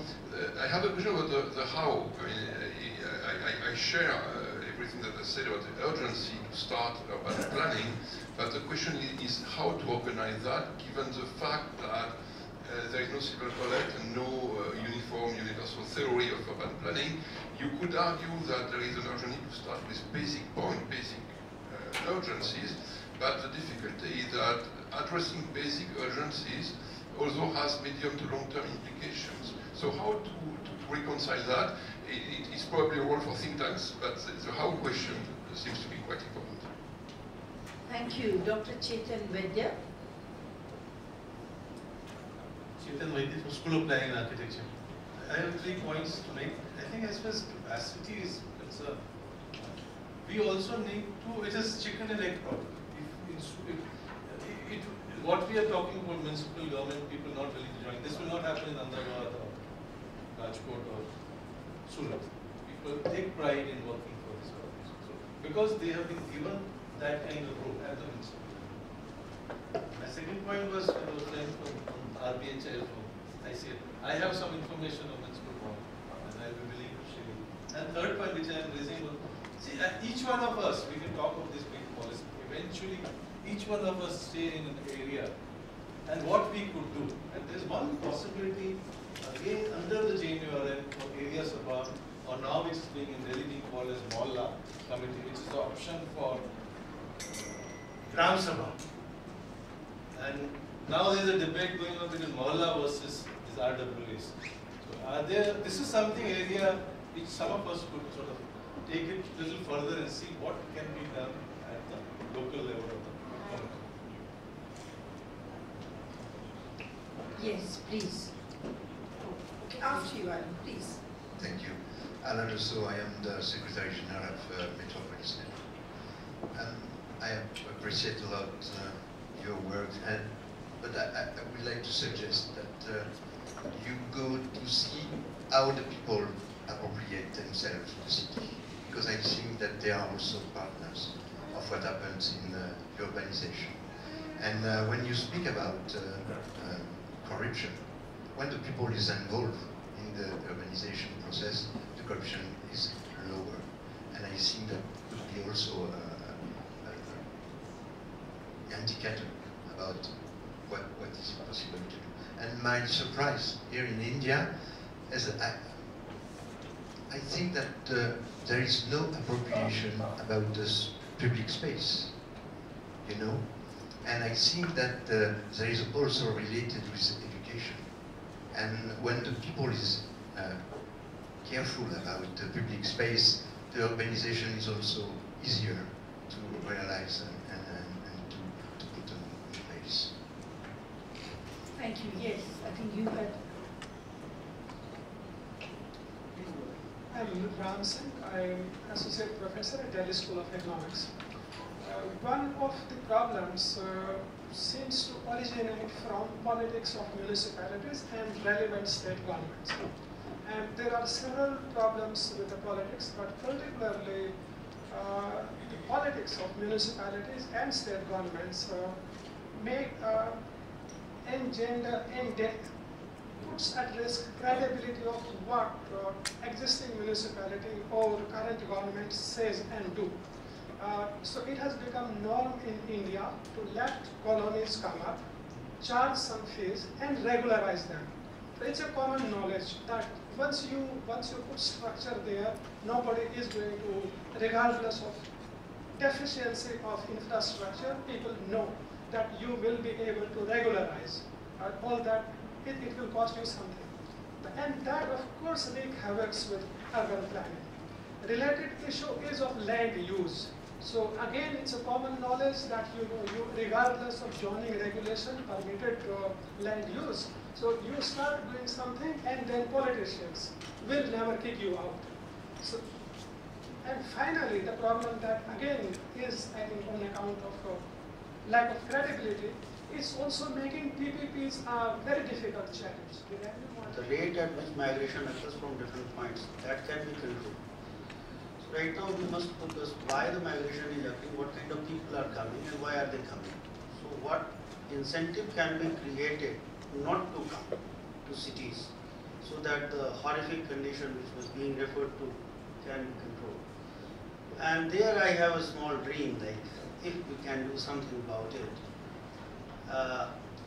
I have a question about the how. I mean, I share everything that I said about the urgency to start urban planning, but the question is how to organize that, given the fact that there is no silver bullet and no uniform, universal theory of urban planning. You could argue that there is an urgency to start with basic urgencies, but the difficulty is that addressing basic urgencies also has medium to long-term implications. So how to reconcile that? It's probably a role for think tanks, but the how question seems to be quite important. Thank you. Dr. Chetan Vaidya. Chetan Vaidya from School of Planning and Architecture. I have 3 points to make. I think as far as capacity is concerned, we also need to, it is chicken and egg problem. What we are talking about municipal government, people not willing to join, this will not happen in Ahluwalia or Rajkot or Surat. People take pride in working for this organization. So, because they have been given that kind of role as a municipal. My second point was friend from RBHL from ICRIER. I have some information on municipal law and I will be willing to share it. And third point which I am raising was, see, each one of us, we can talk of this big policy. Eventually, each one of us stay in an area and what we could do. And there's one possibility, again, under the JNURM for areas above, or now which is being in Delhi being called as Mohalla Committee, which is the option for Gram Sabha. And now there's a debate going on between Mohalla versus these RWAs. So this is something area which some of us could sort of take it a little further and see what can be done at the local level of the community. Yes, please. Okay, after you, Alan, please. Thank you. Alan Rousseau, I am the Secretary General of Metropolis Network. I appreciate a lot your work, but I would like to suggest that you go to see how the people appropriate themselves to the city, because I think that they are also partners of what happens in urbanization. And when you speak about corruption, when the people is involved in the urbanization process, the corruption is lower. And I think that would be also an indicator about what is possible to do. And my surprise here in India is that I think that there is no appropriation about this public space, you know? And I think that there is also related with education. And when the people is careful about the public space, the urbanization is also easier to realize and to put them in place. Thank you. Yes, I think you had. I'm Ram Singh. I'm Associate Professor at Delhi School of Economics. One of the problems seems to originate from politics of municipalities and relevant state governments. And there are several problems with the politics, but particularly the politics of municipalities and state governments puts at risk credibility of what existing municipality or current government says and do. So it has become norm in India to let colonies come up, charge some fees and regularize them. So it's a common knowledge that once you put structure there, nobody is going to, regardless of deficiency of infrastructure, people know that you will be able to regularize all that. It will cost you something. And that, of course, wreaks havoc with urban planning. Related issue is of land use. So again, it's a common knowledge that you regardless of zoning regulation, permitted land use. So you start doing something, and then politicians will never kick you out. So, and finally, the problem that again is, I think, on account of lack of credibility, is also making PPPs a very difficult challenge. The rate at which migration occurs from different points, that can be controlled. So right now we must focus why the migration is occurring, what kind of people are coming and why are they coming. So what incentive can be created not to come to cities so that the horrific condition which was being referred to can be controlled. And there I have a small dream, like if we can do something about it.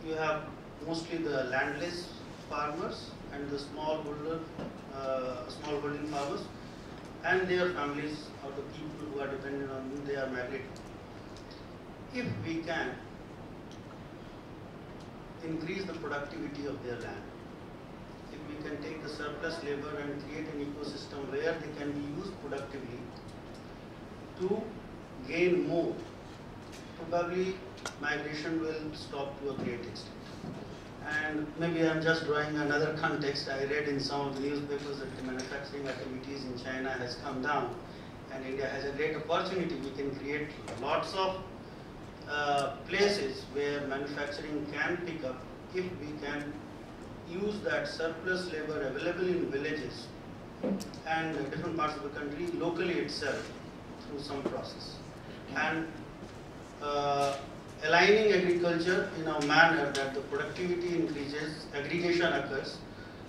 You have mostly the landless farmers and the small holding farmers and their families, or the people who are dependent on them, they are migrating. If we can increase the productivity of their land, if we can take the surplus labor and create an ecosystem where they can be used productively to gain more, probably migration will stop to a great extent. And maybe I'm just drawing another context. I read in some of the newspapers that the manufacturing activities in China has come down, and India has a great opportunity. We can create lots of places where manufacturing can pick up if we can use that surplus labor available in villages and different parts of the country locally itself through some process. And aligning agriculture in a manner that the productivity increases, aggregation occurs,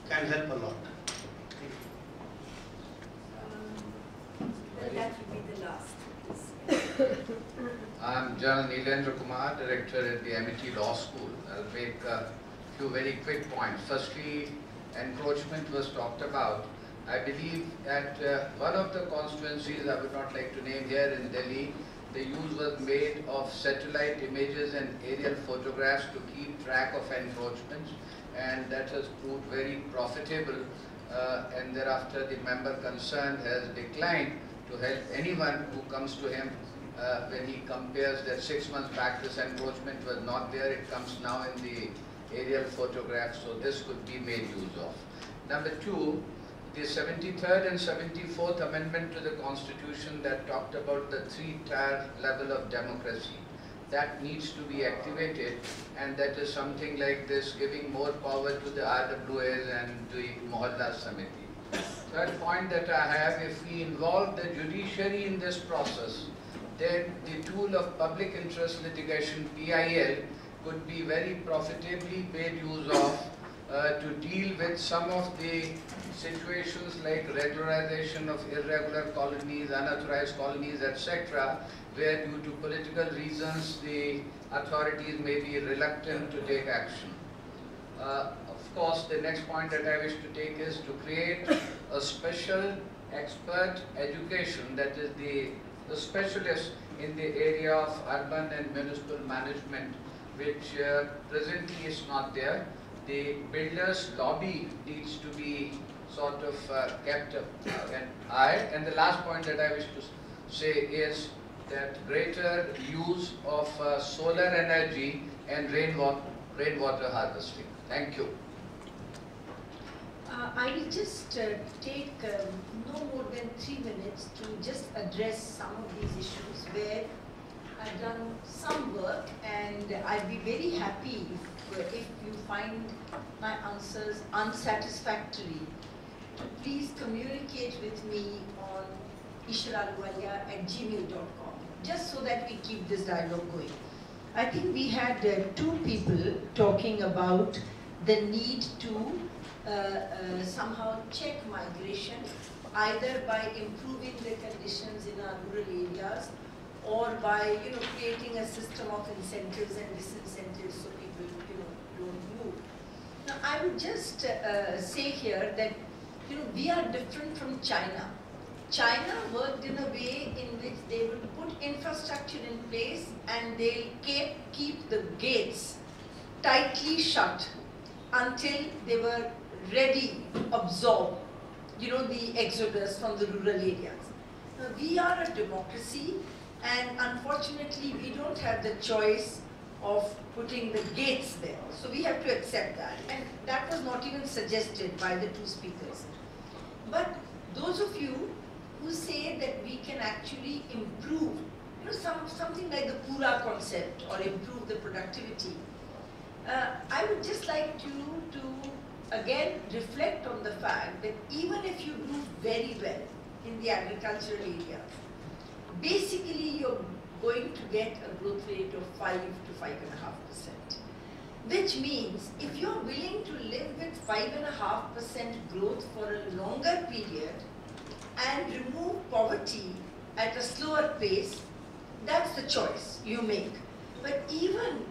can help a lot. That will be the last. I'm General Neelendra Kumar, Director at the MIT Law School. I'll make a few very quick points. Firstly, encroachment was talked about. I believe that one of the constituencies, I would not like to name here in Delhi, the use was made of satellite images and aerial photographs to keep track of encroachments, and that has proved very profitable, and thereafter the member concerned has declined to help anyone who comes to him when he compares that 6 months back this encroachment was not there, it comes now in the aerial photographs, so this could be made use of. Number two, the 73rd and 74th Amendment to the Constitution that talked about the 3-tier level of democracy, that needs to be activated, and that is something like this, giving more power to the RWAs and the Mohalla Samiti. Third point that I have, if we involve the judiciary in this process, then the tool of public interest litigation, PIL, could be very profitably made use of to deal with some of the situations like regularization of irregular colonies, unauthorized colonies, etc., where due to political reasons the authorities may be reluctant to take action. Of course, the next point that I wish to take is to create a special expert education, that is the specialist in the area of urban and municipal management, which presently is not there. The builders' lobby needs to be sort of kept high. And the last point that I wish to say is that greater use of solar energy and rainwater harvesting. Thank you. I will just take no more than 3 minutes to just address some of these issues where I've done some work, and I'd be very happy if you find my answers unsatisfactory, to please communicate with me on isharahluwalia@gmail.com, just so that we keep this dialogue going. I think we had 2 people talking about the need to somehow check migration, either by improving the conditions in our rural areas or by creating a system of incentives and disincentives so people don't move. Now I would just say here that we are different from China. China worked in a way in which they would put infrastructure in place and they keep the gates tightly shut until they were ready to absorb, the exodus from the rural areas. Now, we are a democracy, and unfortunately, we don't have the choice of putting the gates there. So we have to accept that. And that was not even suggested by the 2 speakers. But those of you who say that we can actually improve, something like the Pura concept, or improve the productivity, I would just like you to again reflect on the fact that even if you do very well in the agricultural area, basically you're going to get a growth rate of 5 to 5.5%. Which means if you're willing to live with 5.5% growth for a longer period and remove poverty at a slower pace, that's the choice you make. But even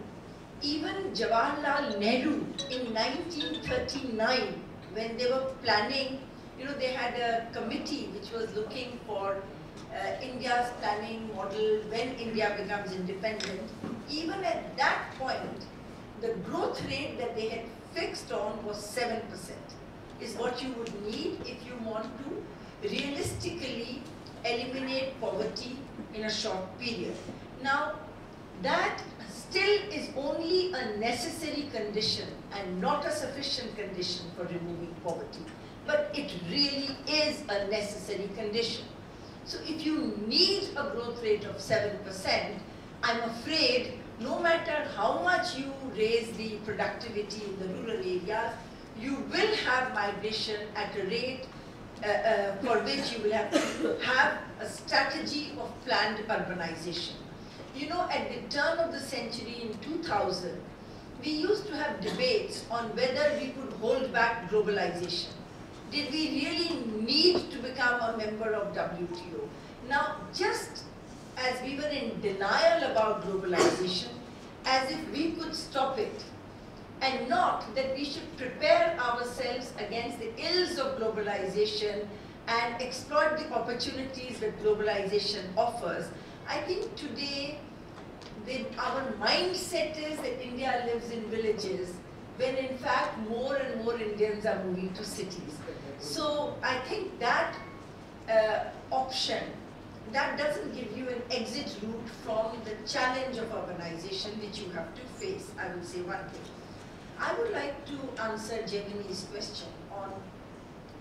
Jawaharlal Nehru in 1939, when they were planning, they had a committee which was looking for India's planning model when India becomes independent. Even at that point, the growth rate that they had fixed on was 7%, is what you would need if you want to realistically eliminate poverty in a short period. Now, that still is only a necessary condition and not a sufficient condition for removing poverty. But it really is a necessary condition. So if you need a growth rate of 7%, I'm afraid no matter how much you raise the productivity in the rural areas, you will have migration at a rate for which you will have to have a strategy of planned urbanization. At the turn of the century in 2000, we used to have debates on whether we could hold back globalization. Did we really need to become a member of WTO? Now, just as we were in denial about globalization, as if we could stop it, and not that we should prepare ourselves against the ills of globalization and exploit the opportunities that globalization offers. I think today our mindset is that India lives in villages, when in fact more and more Indians are moving to cities. So I think that option, that doesn't give you an exit route from the challenge of urbanization which you have to face. I will say one thing. I would like to answer Gemini's question on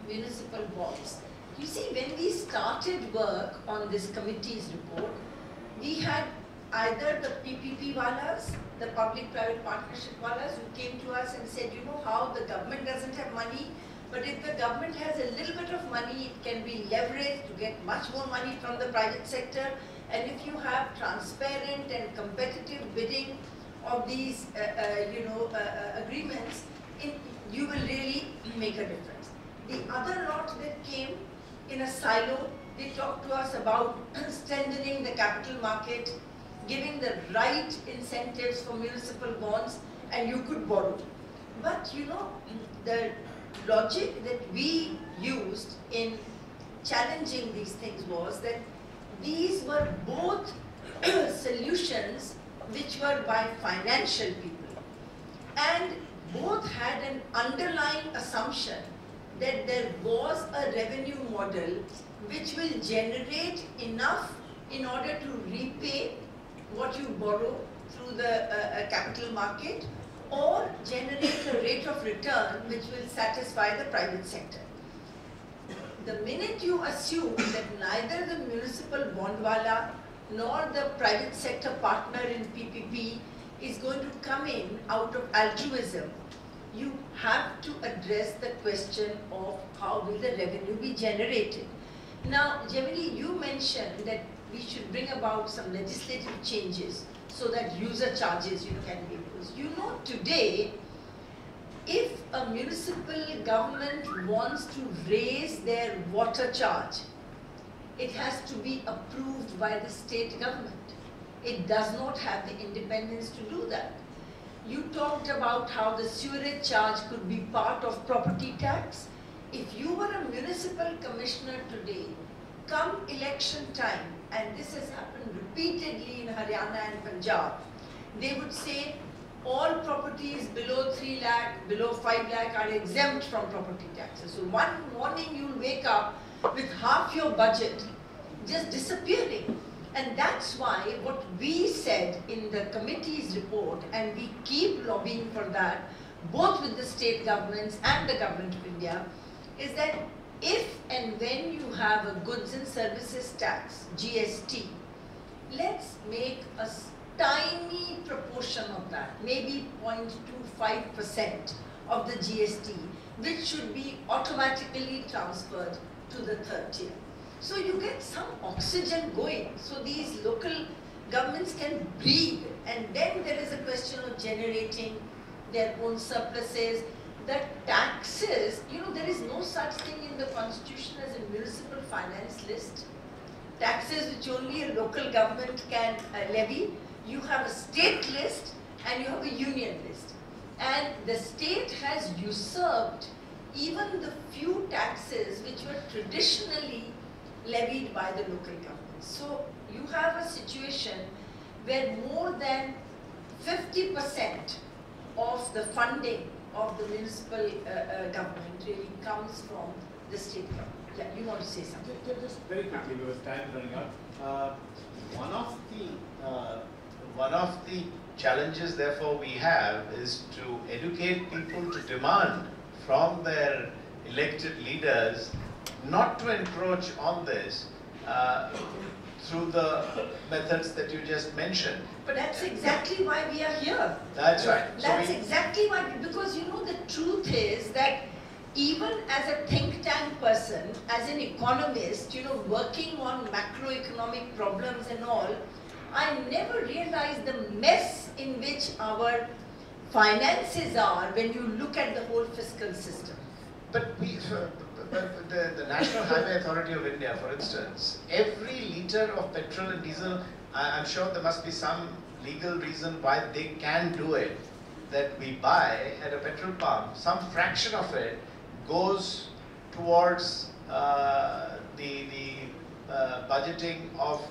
municipal bonds. You see, when we started work on this committee's report, we had either the PPP walas, the public-private partnership walas, who came to us and said, how the government doesn't have money, But if the government has a little bit of money, it can be leveraged to get much more money from the private sector. And if you have transparent and competitive bidding of these, agreements, you will really make a difference. The other lot that came in a silo, they talked to us about strengthening the capital market, giving the right incentives for municipal bonds, and you could borrow. But the logic that we used in challenging these things was that these were both solutions which were by financial people, and both had an underlying assumption that there was a revenue model which will generate enough in order to repay what you borrow through the capital market, or generate a rate of return which will satisfy the private sector. The minute you assume that neither the municipal bondwala nor the private sector partner in PPP is going to come in out of altruism, you have to address the question of how will the revenue be generated. Now, Gemini, you mentioned that we should bring about some legislative changes so that user charges can be imposed. Today, if a municipal government wants to raise their water charge, it has to be approved by the state government. It does not have the independence to do that. You talked about how the sewerage charge could be part of property tax. If you were a municipal commissioner today, come election time, and this has happened repeatedly in Haryana and Punjab, they would say all properties below 3 lakh, below 5 lakh are exempt from property taxes. So one morning you'll wake up with half your budget just disappearing. And that's why what we said in the committee's report, and we keep lobbying for that, both with the state governments and the government of India, is that if and when you have a goods and services tax, GST, let's make a tiny proportion of that, maybe 0.25% of the GST, which should be automatically transferred to the third tier. So you get some oxygen going, so these local governments can breathe, and then there is a question of generating their own surpluses. The taxes, there is no such thing in the constitution as a municipal finance list. Taxes which only a local government can levy. You have a state list and you have a union list. And the state has usurped even the few taxes which were traditionally levied by the local government. So you have a situation where more than 50% of the funding of the municipal government really comes from the state government. Yeah, you want to say something? Just very quickly, because time is running out. One of the challenges, therefore, we have is to educate people to demand from their elected leaders not to encroach on this through the methods that you just mentioned. But that's exactly why we are here. That's right. That's exactly why, because the truth is that even as a think tank person, as an economist, working on macroeconomic problems and all, I never realized the mess in which our finances are when you look at the whole fiscal system. But the National Highway Authority of India, for instance, every liter of petrol and diesel, I'm sure there must be some legal reason why they can do it, that we buy at a petrol pump, some fraction of it goes towards the budgeting of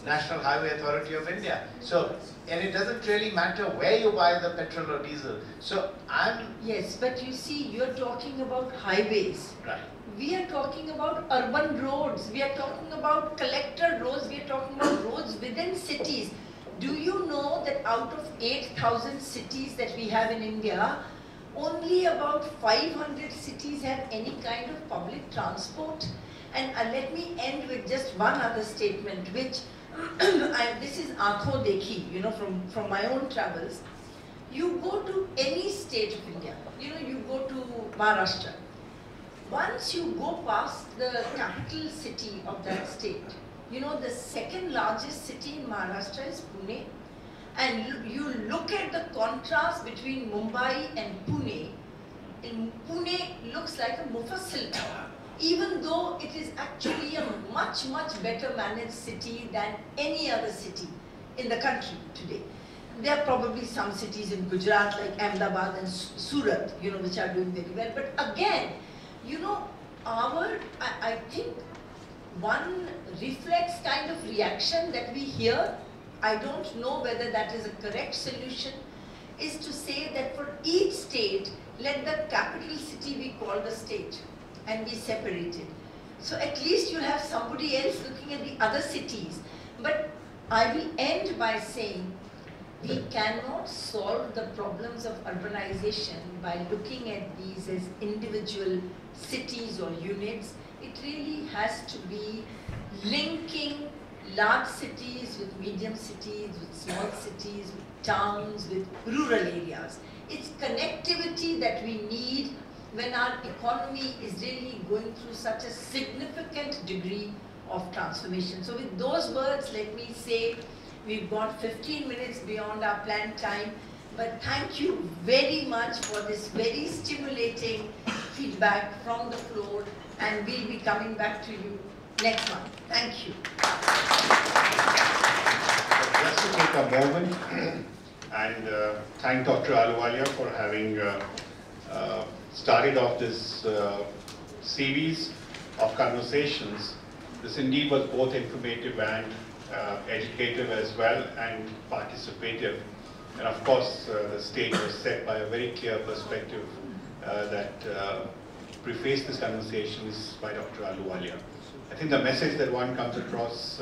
National Highway Authority of India. So, and it doesn't really matter where you buy the petrol or diesel. So, Yes, but you see, you're talking about highways. Right. We are talking about urban roads. We are talking about collector roads. We are talking about roads within cities. Do you know that out of 8,000 cities that we have in India, only about 500 cities have any kind of public transport? And let me end with just one other statement, which this is aankhon dekhi, from my own travels. You go to any state of India, you go to Maharashtra. Once you go past the capital city of that state, the second largest city in Maharashtra is Pune. And you look at the contrast between Mumbai and Pune. And Pune looks like a Mufassil town, even though it is actually a much, much better managed city than any other city in the country today. There are probably some cities in Gujarat like Ahmedabad and Surat, which are doing very well. But again, I think one reflex kind of reaction that we hear, I don't know whether that is a correct solution, is to say that for each state, let the capital city be called a state and be separated. So at least you have somebody else looking at the other cities. But I will end by saying we cannot solve the problems of urbanization by looking at these as individual cities or units. It really has to be linking large cities with medium cities, with small cities, with towns, with rural areas. It's connectivity that we need when our economy is really going through such a significant degree of transformation. So with those words, let me say we've gone 15 minutes beyond our planned time, but thank you very much for this very stimulating feedback from the floor, and we'll be coming back to you next month. Thank you. Just to take a moment and thank Dr. Ahluwalia for having started off this series of conversations. This indeed was both informative and educative as well, and participative. And of course, the stage was set by a very clear perspective that prefaced these conversations by Dr. Ahluwalia. I think the message that one comes across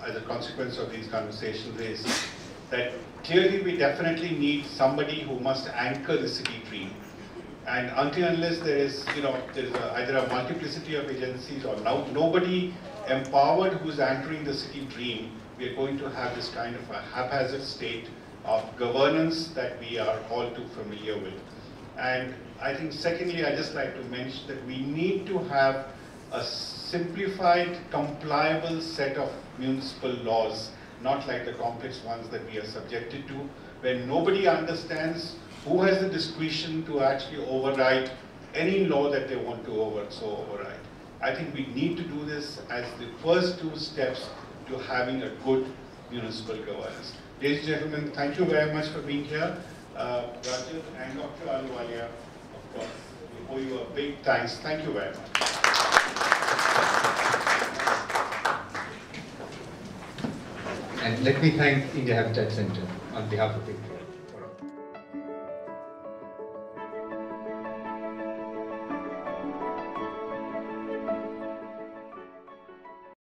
as a consequence of these conversations is that clearly we definitely need somebody who must anchor the city dream. And until unless there is, either a multiplicity of agencies or nobody empowered who is anchoring the city dream, we are going to have this kind of a haphazard state of governance that we are all too familiar with. And I think secondly, I just like to mention that we need to have a simplified, compliable set of municipal laws, not like the complex ones that we are subjected to, where nobody understands who has the discretion to actually override any law that they want to override. I think we need to do this as the first two steps to having a good municipal governance. Ladies and gentlemen, thank you very much for being here. Rajat and Dr. Ahluwalia, of course, we owe you a big thanks. Thank you very much. And let me thank India Habitat Center on behalf of the